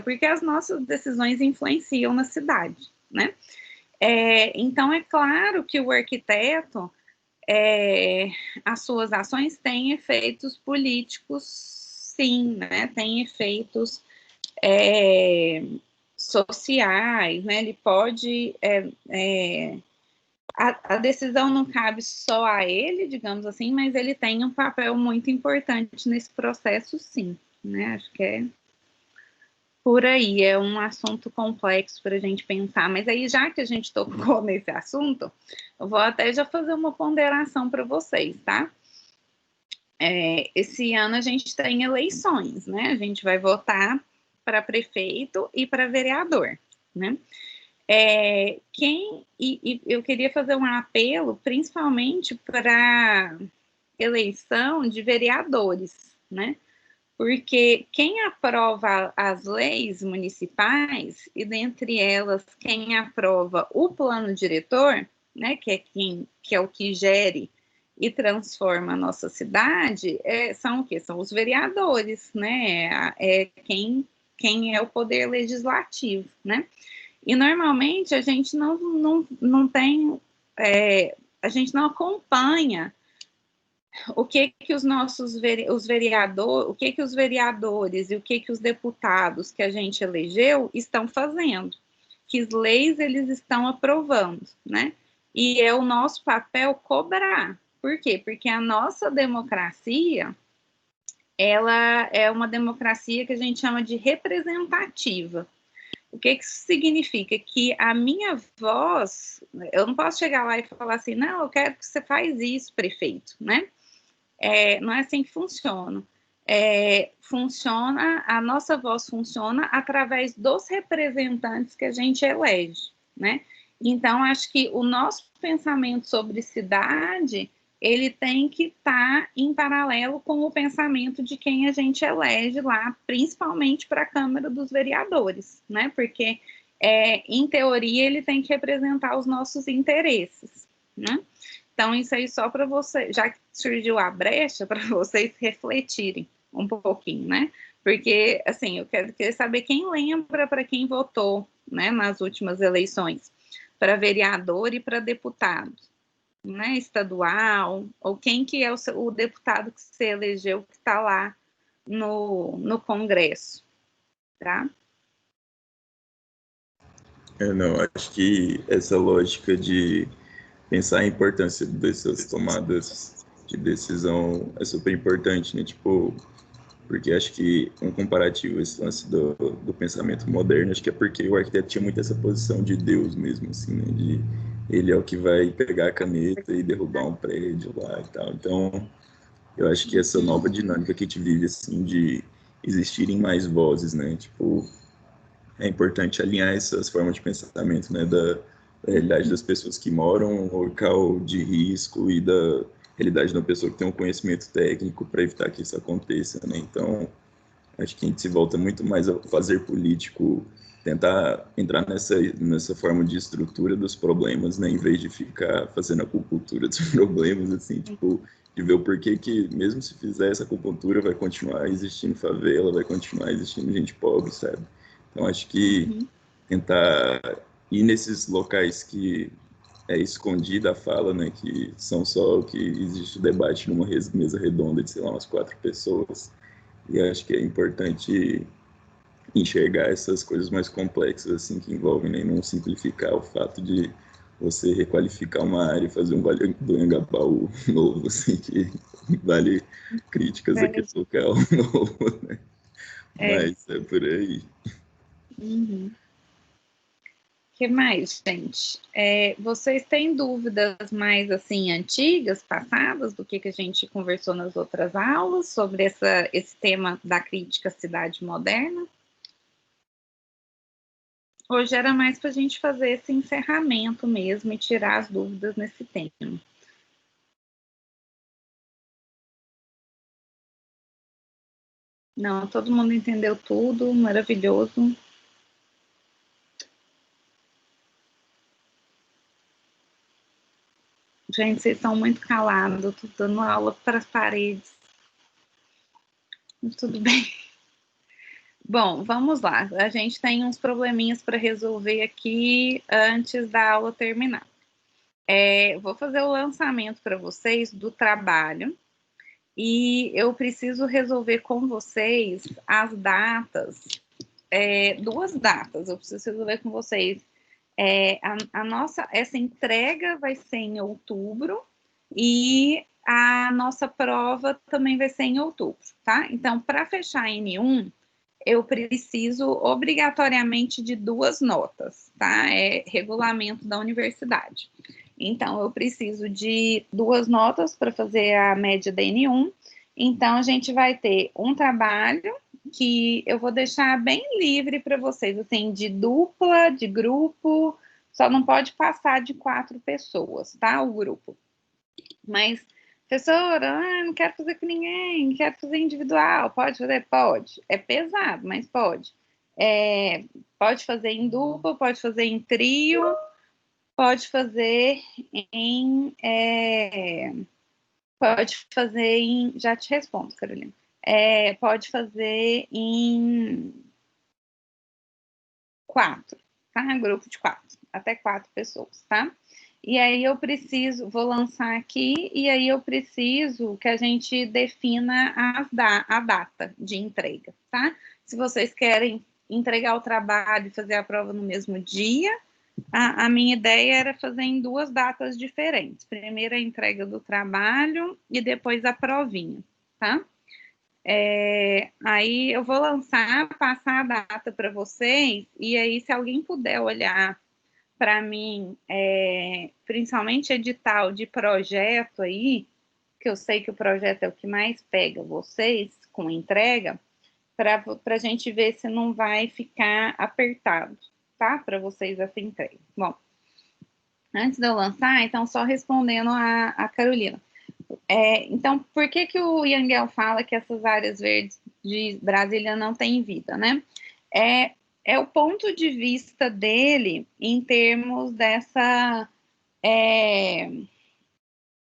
porque as nossas decisões influenciam na cidade, né? Então, é claro que o arquiteto, as suas ações têm efeitos políticos, sim, né? Tem efeitos sociais, né? Ele pode... a decisão não cabe só a ele, digamos assim, mas ele tem um papel muito importante nesse processo, sim, né? Acho que é por aí, é um assunto complexo para a gente pensar, mas aí, já que a gente tocou nesse assunto, eu vou até já fazer uma ponderação para vocês, tá? Esse ano a gente tem eleições, né? A gente vai votar para prefeito e para vereador, né? Eu queria fazer um apelo, principalmente para eleição de vereadores, né? Porque quem aprova as leis municipais, e dentre elas, quem aprova o plano diretor, né, que é o que gere e transforma a nossa cidade, são o quê? São os vereadores, né? Quem é o poder legislativo, né? E normalmente a gente não tem, a gente não acompanha o que os nossos vereadores, o que os vereadores e o que os deputados que a gente elegeu estão fazendo, que leis eles estão aprovando, né? E é o nosso papel cobrar. Por quê? Porque a nossa democracia, ela é uma democracia que a gente chama de representativa. O que isso significa? Que a minha voz, eu não posso chegar lá e falar assim, não, eu quero que você faz isso, prefeito, né? Não é assim que funciona. A nossa voz funciona através dos representantes que a gente elege, né? Então, acho que o nosso pensamento sobre cidade, ele tem que estar em paralelo com o pensamento de quem a gente elege lá, principalmente para a Câmara dos Vereadores, né? Porque, em teoria, ele tem que representar os nossos interesses, né? Então, isso aí só para você, já que surgiu a brecha, para vocês refletirem um pouquinho, né? Porque, assim, eu quero saber quem lembra para quem votou, né, nas últimas eleições, para vereador e para deputado, né, estadual, ou quem que é o deputado que você elegeu que está lá no Congresso, tá? Não, acho que essa lógica de pensar a importância dessas tomadas de decisão é super importante, né? Tipo, porque acho que um comparativo esse lance do pensamento moderno, acho que é porque o arquiteto tinha muito essa posição de Deus mesmo, assim, né? De ele é o que vai pegar a caneta e derrubar um prédio lá e tal. Então, eu acho que essa nova dinâmica que a gente vive, assim, de existirem mais vozes, né? Tipo, é importante alinhar essas formas de pensamento, né, da realidade das pessoas que moram em um local de risco e da realidade de uma pessoa que tem um conhecimento técnico para evitar que isso aconteça, né? Então, acho que a gente se volta muito mais a fazer político, tentar entrar nessa forma de estrutura dos problemas, né, em vez de ficar fazendo a acupuntura dos problemas, assim, tipo, de ver o porquê que, mesmo se fizer essa acupuntura, vai continuar existindo favela, vai continuar existindo gente pobre, sabe? Então, acho que tentar ir nesses locais que é escondida a fala, né, que são só o que existe debate numa mesa redonda de, sei lá, umas 4 pessoas, e acho que é importante enxergar essas coisas mais complexas, assim, que envolvem, né, não simplificar o fato de você requalificar uma área e fazer um Vale do Anhangabaú novo, assim, que vale críticas àquele local novo, né? Mas é por aí. Uhum. Que mais, gente? Vocês têm dúvidas mais, assim, antigas, passadas, do que a gente conversou nas outras aulas, sobre esse tema da crítica à cidade moderna? Hoje era mais para a gente fazer esse encerramento mesmo e tirar as dúvidas nesse tema. Não, todo mundo entendeu tudo, maravilhoso. Gente, vocês estão muito calados, eu tô dando aula para as paredes. Tudo bem. Bom, vamos lá. A gente tem uns probleminhas para resolver aqui antes da aula terminar. Vou fazer o lançamento para vocês do trabalho e eu preciso resolver com vocês as datas, duas datas, eu preciso resolver com vocês. Essa entrega vai ser em outubro e a nossa prova também vai ser em outubro, tá? Então, para fechar a N1, eu preciso obrigatoriamente de 2 notas, tá? É regulamento da universidade. Então, eu preciso de 2 notas para fazer a média da N1. Então, a gente vai ter um trabalho que eu vou deixar bem livre para vocês, assim, de dupla, de grupo, só não pode passar de 4 pessoas, tá? O grupo. Mas, professora, não quero fazer com ninguém, quero fazer individual, pode fazer? Pode. É pesado, mas pode. Pode fazer em dupla, pode fazer em trio, pode fazer em... Já te respondo, Carolina. Pode fazer em 4, tá? Grupo de 4, até 4 pessoas, tá? E aí eu vou lançar aqui, e aí eu preciso que a gente defina a data de entrega, tá? Se vocês querem entregar o trabalho e fazer a prova no mesmo dia, a minha ideia era fazer em 2 datas diferentes. Primeiro a entrega do trabalho e depois a provinha, tá? Aí eu vou passar a data para vocês, e aí se alguém puder olhar para mim, principalmente edital de projeto aí, que eu sei que o projeto é o que mais pega vocês com entrega, para a gente ver se não vai ficar apertado, tá? Para vocês essa entrega. Bom, antes de eu lançar, então, só respondendo a Carolina. Então, por que o Yangel fala que essas áreas verdes de Brasília não têm vida, né? É o ponto de vista dele em termos dessa...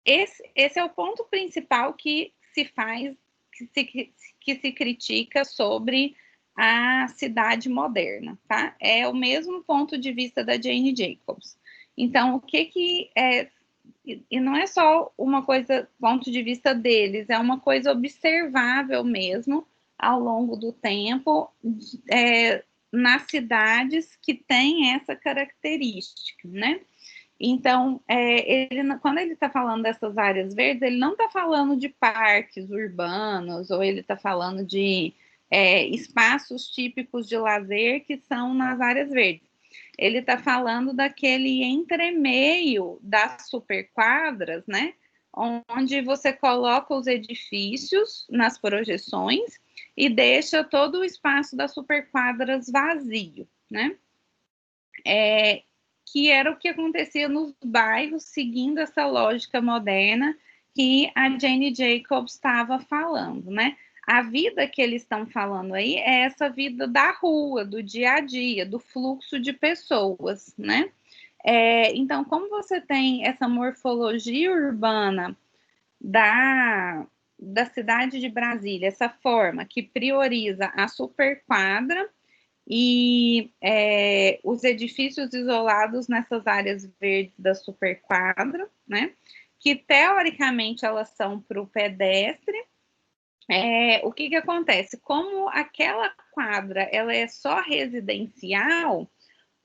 Esse é o ponto principal que se faz, que se critica sobre a cidade moderna, tá? É o mesmo ponto de vista da Jane Jacobs. Então, o que é... E não é só uma coisa, ponto de vista deles, é uma coisa observável mesmo, ao longo do tempo, nas cidades que têm essa característica, né? Então, quando ele está falando dessas áreas verdes, ele não está falando de parques urbanos, ou ele está falando de espaços típicos de lazer que são nas áreas verdes. Ele está falando daquele entremeio das superquadras, né? Onde você coloca os edifícios nas projeções e deixa todo o espaço das superquadras vazio, né? Que era o que acontecia nos bairros, seguindo essa lógica moderna que a Jane Jacobs estava falando, né? A vida que eles estão falando aí é essa vida da rua, do dia a dia, do fluxo de pessoas, né? Então, como você tem essa morfologia urbana da cidade de Brasília, essa forma que prioriza a superquadra e os edifícios isolados nessas áreas verdes da superquadra, né? Que teoricamente elas são para o pedestre. O que acontece? Como aquela quadra ela é só residencial,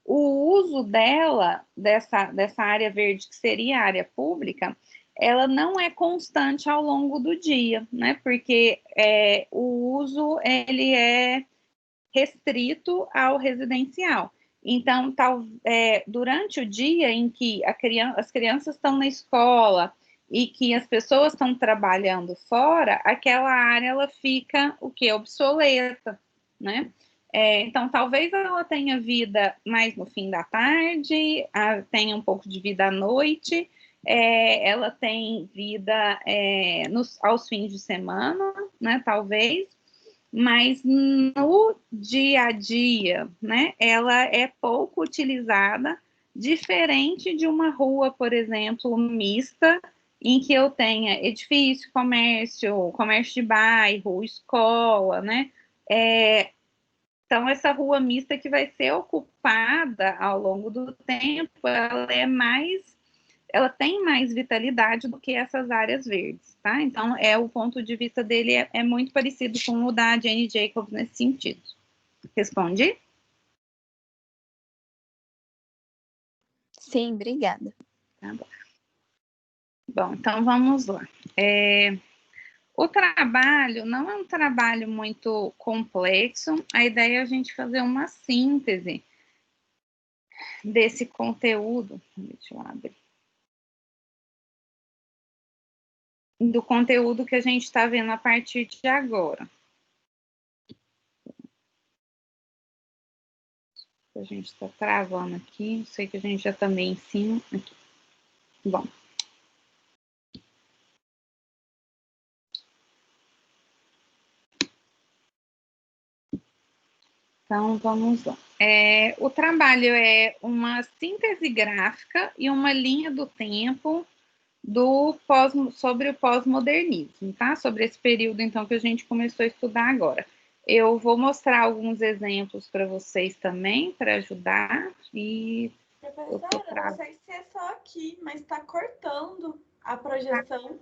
o uso dela, dessa área verde, que seria a área pública, ela não é constante ao longo do dia, né? Porque o uso, ele é restrito ao residencial. Então, durante o dia em que as crianças estão na escola e que as pessoas estão trabalhando fora, aquela área ela fica obsoleta, né? Então, talvez ela tenha vida mais no fim da tarde, tenha um pouco de vida à noite, ela tem vida aos fins de semana, né? Talvez, mas no dia a dia, né? Ela é pouco utilizada diferente de uma rua, por exemplo, mista, em que eu tenha edifício, comércio de bairro, escola, né? Então, essa rua mista que vai ser ocupada ao longo do tempo, ela tem mais vitalidade do que essas áreas verdes, tá? Então, o ponto de vista dele é muito parecido com o da Jane Jacobs nesse sentido. Respondi? Sim, obrigada. Tá bom. Bom, então vamos lá. O trabalho não é um trabalho muito complexo, a ideia é a gente fazer uma síntese desse conteúdo. Deixa eu abrir. Do conteúdo que a gente está vendo a partir de agora. A gente está travando aqui, sei que a gente já está meio em cima. Aqui. Bom. Então, vamos lá. O trabalho é uma síntese gráfica e uma linha do tempo sobre o pós-modernismo, tá? Sobre esse período, então, que a gente começou a estudar agora. Eu vou mostrar alguns exemplos para vocês também, para ajudar. Professora, não sei se é só aqui, mas está cortando a projeção.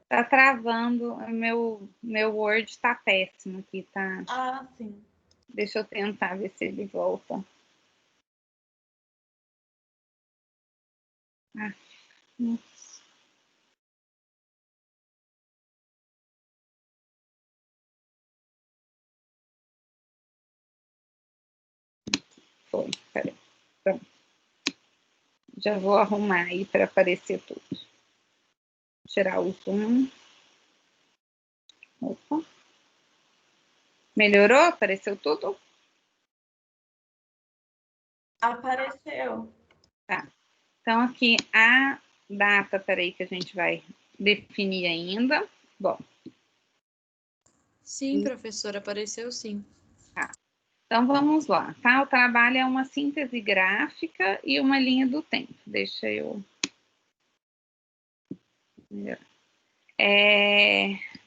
Tá travando, meu Word está péssimo aqui, tá? Ah, sim. Deixa eu tentar ver se ele volta. Nossa. Foi, peraí. Pronto. Já vou arrumar aí para aparecer tudo. Tirar o zoom. Opa. Melhorou? Apareceu tudo? Apareceu. Tá. Então, aqui a data, peraí, que a gente vai definir ainda. Bom. Sim, professora, apareceu sim. Tá. Então, vamos lá, tá? O trabalho é uma síntese gráfica e uma linha do tempo. Deixa eu...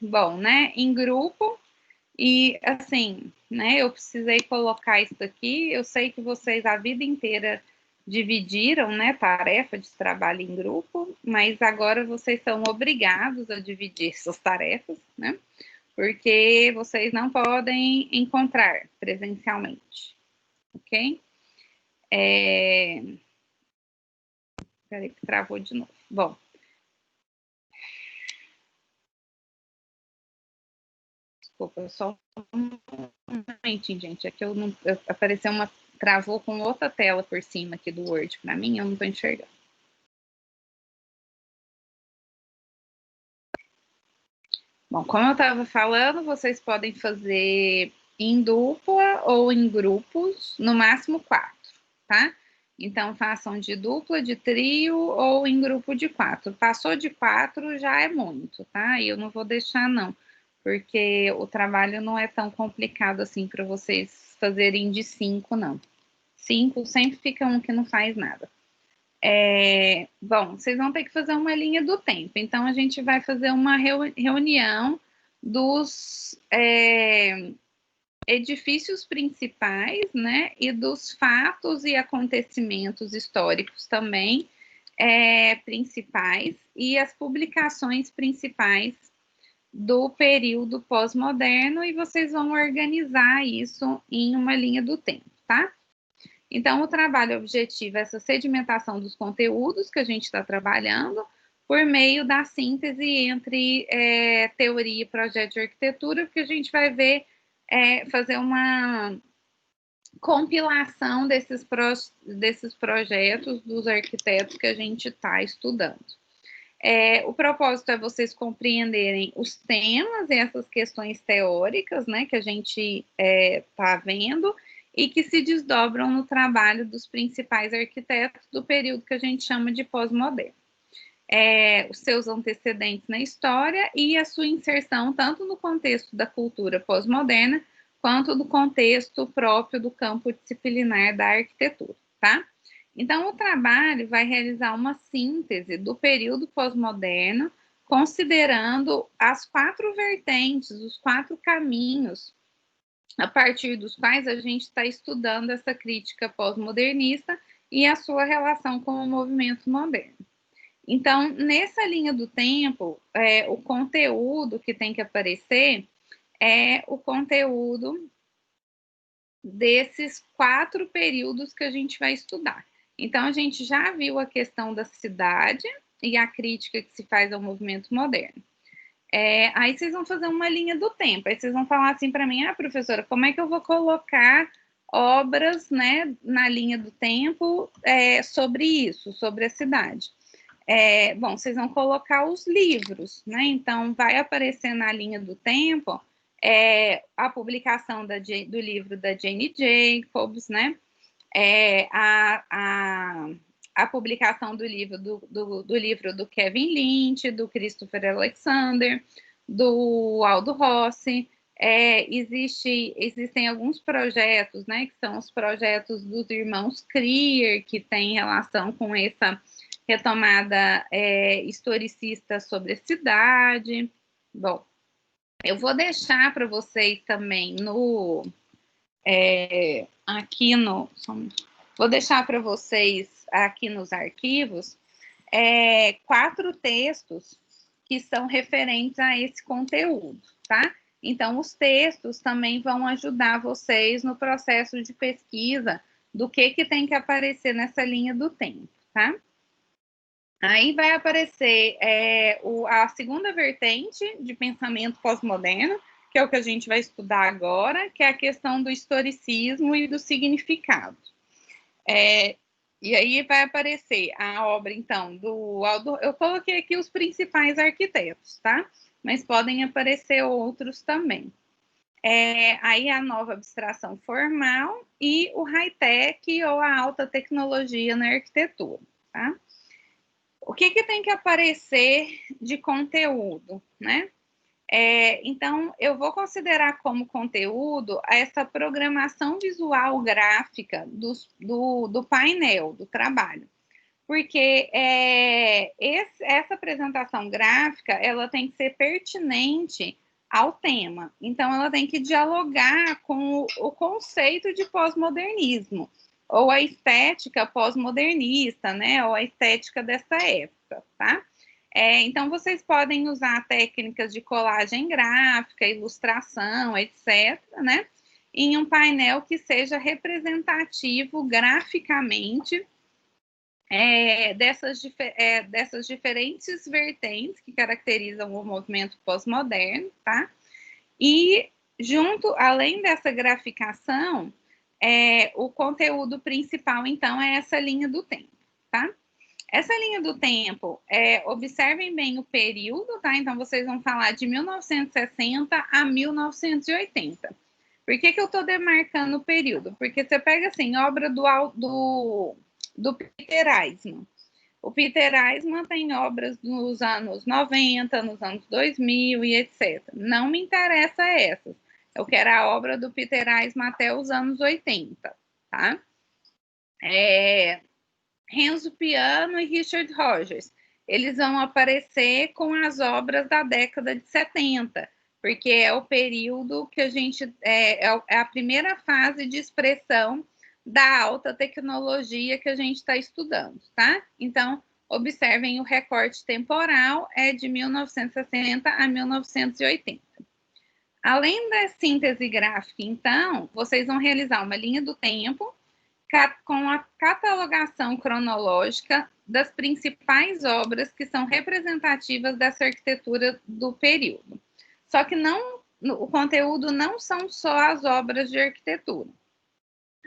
Bom, né? Em grupo, e assim, né? Eu precisei colocar isso aqui. Eu sei que vocês a vida inteira dividiram, né? Tarefa de trabalho em grupo, mas agora vocês são obrigados a dividir suas tarefas, né? Porque vocês não podem encontrar presencialmente, ok? Peraí que travou de novo. Bom. Desculpa, só um momentinho, gente. É que apareceu travou com outra tela por cima aqui do Word para mim, eu não estou enxergando. Bom, como eu estava falando, vocês podem fazer em dupla ou em grupos, no máximo 4, tá? Então, façam de dupla, de trio ou em grupo de 4. Passou de 4 já é muito, tá? E eu não vou deixar, não, porque o trabalho não é tão complicado assim para vocês fazerem de 5, não. 5 sempre fica um que não faz nada. Bom, vocês vão ter que fazer uma linha do tempo. Então, a gente vai fazer uma reunião dos edifícios principais, né? E dos fatos e acontecimentos históricos também principais e as publicações principais do período pós-moderno, e vocês vão organizar isso em uma linha do tempo, tá? Então, o trabalho objetivo é essa sedimentação dos conteúdos que a gente está trabalhando por meio da síntese entre teoria e projeto de arquitetura, porque a gente vai ver, fazer uma compilação desses projetos dos arquitetos que a gente está estudando. O propósito é vocês compreenderem os temas e essas questões teóricas, né, que a gente está vendo, e que se desdobram no trabalho dos principais arquitetos do período que a gente chama de pós-moderno. Os seus antecedentes na história e a sua inserção tanto no contexto da cultura pós-moderna, quanto no contexto próprio do campo disciplinar da arquitetura, tá? Então, o trabalho vai realizar uma síntese do período pós-moderno, considerando as 4 vertentes, os 4 caminhos, a partir dos quais a gente está estudando essa crítica pós-modernista e a sua relação com o movimento moderno. Então, nessa linha do tempo, o conteúdo que tem que aparecer é o conteúdo desses 4 períodos que a gente vai estudar. Então, a gente já viu a questão da cidade e a crítica que se faz ao movimento moderno. Aí vocês vão fazer uma linha do tempo, aí vocês vão falar assim para mim, professora, como é que eu vou colocar obras, né, na linha do tempo sobre isso, sobre a cidade? Bom, vocês vão colocar os livros, né? Então, vai aparecer na linha do tempo a publicação do livro da Jane Jacobs, né? A publicação do livro do Kevin Lynch, do Christopher Alexander, do Aldo Rossi. Existem alguns projetos, né, que são os projetos dos irmãos Krier, que tem relação com essa retomada historicista sobre a cidade. Bom, eu vou deixar para vocês também vou deixar para vocês aqui nos arquivos 4 textos que são referentes a esse conteúdo, tá? Então, os textos também vão ajudar vocês no processo de pesquisa do que tem que aparecer nessa linha do tempo, tá? Aí vai aparecer a segunda vertente de pensamento pós-moderno, que é o que a gente vai estudar agora, que é a questão do historicismo e do significado. E aí vai aparecer a obra, então, do Aldo... Eu coloquei aqui os principais arquitetos, tá? Mas podem aparecer outros também. Aí a nova abstração formal e o high-tech ou a alta tecnologia na arquitetura, tá? O que tem que aparecer de conteúdo, né? Então, eu vou considerar como conteúdo essa programação visual gráfica do painel, do trabalho. Porque essa apresentação gráfica, ela tem que ser pertinente ao tema. Então, ela tem que dialogar com o conceito de pós-modernismo, ou a estética pós-modernista, né? Ou a estética dessa época, tá? Então, vocês podem usar técnicas de colagem gráfica, ilustração, etc., né? Em um painel que seja representativo graficamente dessas diferentes vertentes que caracterizam o movimento pós-moderno, tá? E, além dessa graficação, o conteúdo principal, então, é essa linha do tempo, tá? Essa linha do tempo, observem bem o período, tá? Então, vocês vão falar de 1960 a 1980. Por que eu estou demarcando o período? Porque você pega, assim, obra do Peter Eisman. O Peter Eisman tem obras nos anos 90, nos anos 2000 e etc. Não me interessa essas. Eu quero a obra do Peter Eisman até os anos 80, tá? Renzo Piano e Richard Rogers, eles vão aparecer com as obras da década de 70, porque é o período que a gente... é a primeira fase de expressão da alta tecnologia que a gente está estudando, tá? Então, observem o recorte temporal, de 1960 a 1980. Além da síntese gráfica, então, vocês vão realizar uma linha do tempo com a catalogação cronológica das principais obras que são representativas dessa arquitetura do período. Só que o conteúdo não são só as obras de arquitetura.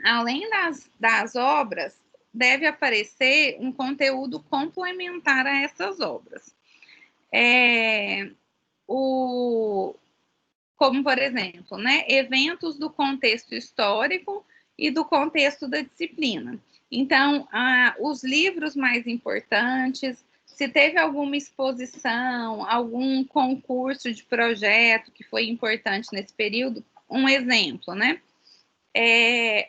Além das obras, deve aparecer um conteúdo complementar a essas obras. Como, por exemplo, né, eventos do contexto histórico e do contexto da disciplina. Então, os livros mais importantes, se teve alguma exposição, algum concurso de projeto que foi importante nesse período, um exemplo, né?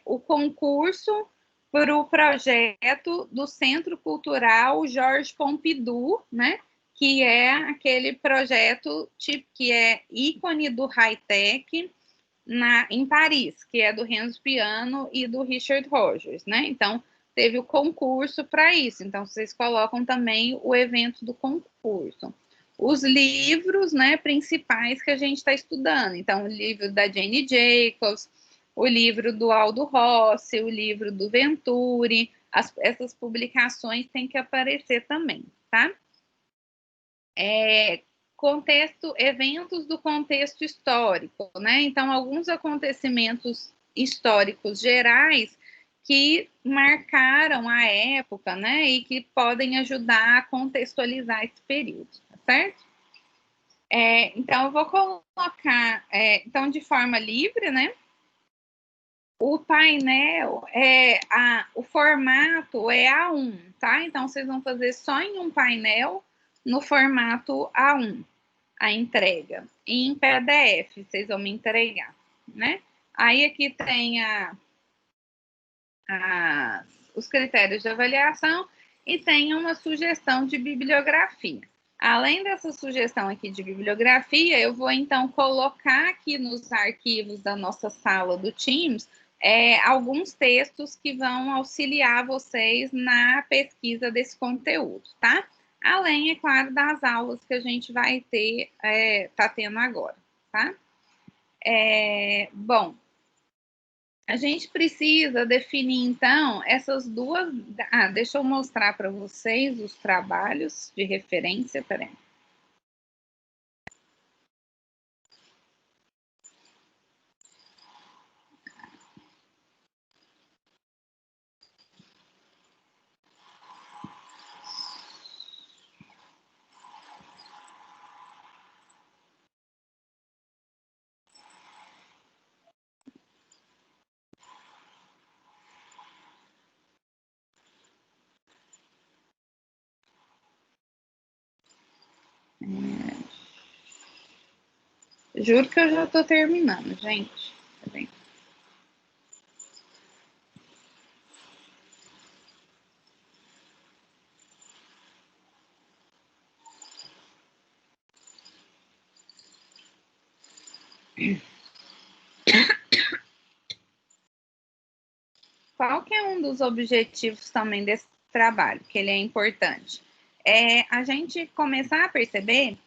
O concurso para o projeto do Centro Cultural Georges Pompidou, né? Que é aquele projeto que é ícone do high-tech em Paris, que é do Renzo Piano e do Richard Rogers, né? Então, teve o concurso para isso. Então, vocês colocam também o evento do concurso. Os livros, né, principais que a gente está estudando. Então, o livro da Jane Jacobs, o livro do Aldo Rossi, o livro do Venturi, essas publicações têm que aparecer também, tá? Eventos do contexto histórico, né? Então, alguns acontecimentos históricos gerais que marcaram a época, né? E que podem ajudar a contextualizar esse período, tá certo? Então, eu vou colocar, então, de forma livre, né? O painel, o formato é A1, tá? Então, vocês vão fazer só em um painel no formato A1, a entrega. E em PDF, vocês vão me entregar, né? Aí aqui tem os critérios de avaliação e tem uma sugestão de bibliografia. Além dessa sugestão aqui de bibliografia, eu vou então colocar aqui nos arquivos da nossa sala do Teams alguns textos que vão auxiliar vocês na pesquisa desse conteúdo, tá? Além, é claro, das aulas que a gente vai ter, tá tendo agora, tá? Bom, a gente precisa definir, então, essas duas... deixa eu mostrar para vocês os trabalhos de referência, peraí. Juro que eu já estou terminando, gente. Peraí. Qual que é um dos objetivos também desse trabalho, que ele é importante? A gente começar a perceber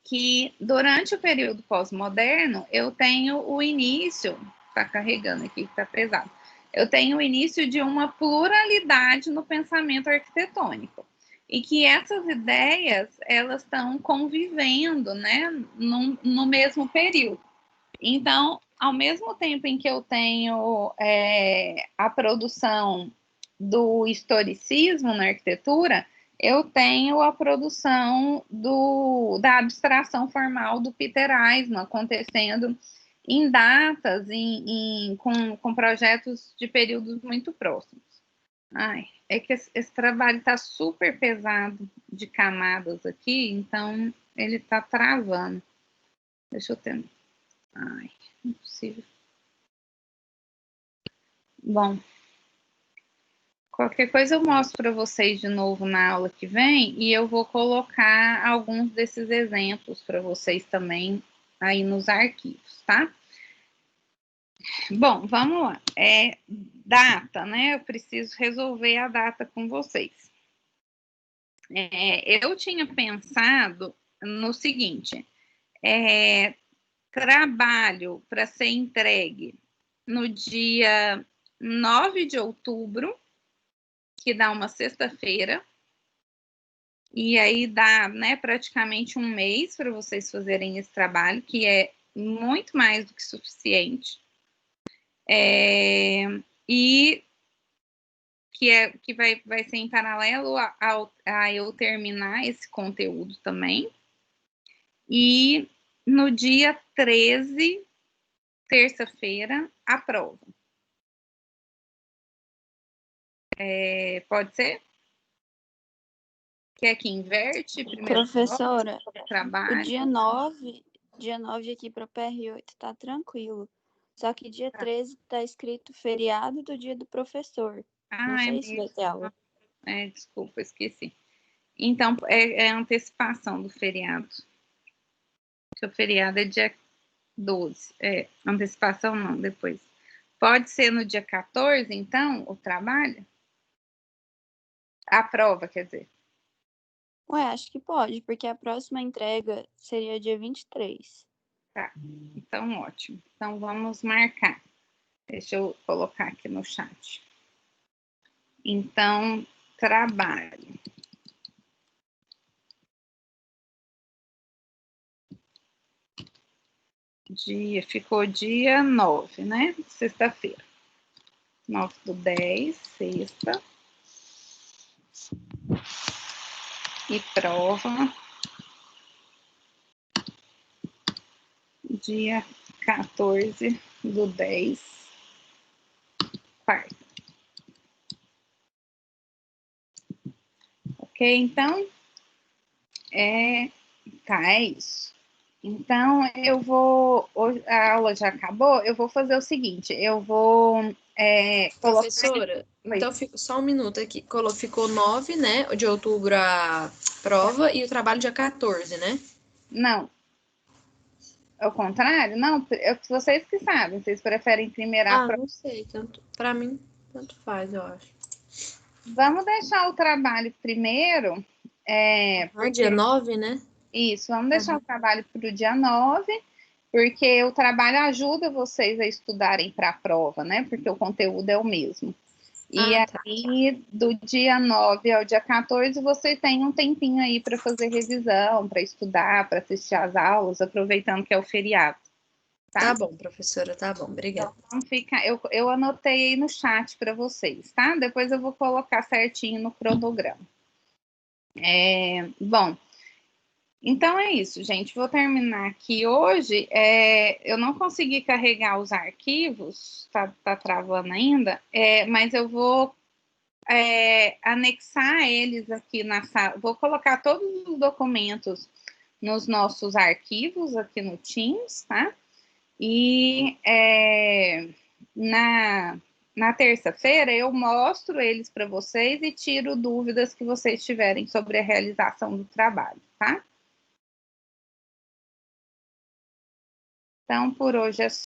que durante o período pós-moderno, eu tenho o início, está carregando aqui, está pesado, eu tenho o início de uma pluralidade no pensamento arquitetônico, e que essas ideias, elas estão convivendo, né, no mesmo período. Então, ao mesmo tempo em que eu tenho a produção do historicismo na arquitetura, eu tenho a produção da abstração formal do Peter Eisman acontecendo em datas, com projetos de períodos muito próximos. É que esse trabalho está super pesado de camadas aqui, então ele está travando. Deixa eu ter... não é possível. Bom, qualquer coisa eu mostro para vocês de novo na aula que vem e eu vou colocar alguns desses exemplos para vocês também aí nos arquivos, tá? Bom, vamos lá. Data, né? Eu preciso resolver a data com vocês. Eu tinha pensado no seguinte, trabalho para ser entregue no dia 9 de outubro, que dá uma sexta-feira, e aí dá, né, praticamente um mês para vocês fazerem esse trabalho, que é muito mais do que suficiente, e que vai ser em paralelo a eu terminar esse conteúdo também, e no dia 13, terça-feira, a prova. Pode ser? Quer que inverte primeiro? Professora, trabalho? o dia 9 aqui para o PR8 tá tranquilo. Só que dia 13 tá escrito feriado do dia do professor. Não sei se vai ter aula. Desculpa, esqueci. Então, é antecipação do feriado. Porque o feriado é dia 12. Antecipação não, depois. Pode ser no dia 14, então, o trabalho? A prova, quer dizer. Ué, acho que pode, porque a próxima entrega seria dia 23. Tá, então ótimo. Então vamos marcar. Deixa eu colocar aqui no chat. Então, trabalho. Ficou dia 9, né? Sexta-feira. 9/10, sexta. E prova. Dia 14/10, quarta. Ok, então, é isso. Então, a aula já acabou, eu vou fazer o seguinte, eu vou colocar... Professora, então só um minuto aqui. Ficou 9, né, de outubro a prova e o trabalho dia 14, né? Não. Ao contrário? Não, vocês que sabem, vocês preferem primeiro a prova? Não sei, pra mim, tanto faz, eu acho. Vamos deixar o trabalho primeiro. Dia 9, né? Isso, vamos deixar o trabalho para o dia 9, porque o trabalho ajuda vocês a estudarem para a prova, né? Porque o conteúdo é o mesmo. E aí, do dia 9 ao dia 14, você tem um tempinho aí para fazer revisão, para estudar, para assistir às aulas, aproveitando que é o feriado. Tá bom, professora, tá bom, obrigada. Então, eu anotei aí no chat para vocês, tá? Depois eu vou colocar certinho no cronograma. Bom, então é isso, gente. Vou terminar aqui hoje. Eu não consegui carregar os arquivos, tá travando ainda, mas eu vou anexar eles aqui na sala. Vou colocar todos os documentos nos nossos arquivos aqui no Teams, tá? E na terça-feira eu mostro eles para vocês e tiro dúvidas que vocês tiverem sobre a realização do trabalho, tá? Então, por hoje é só.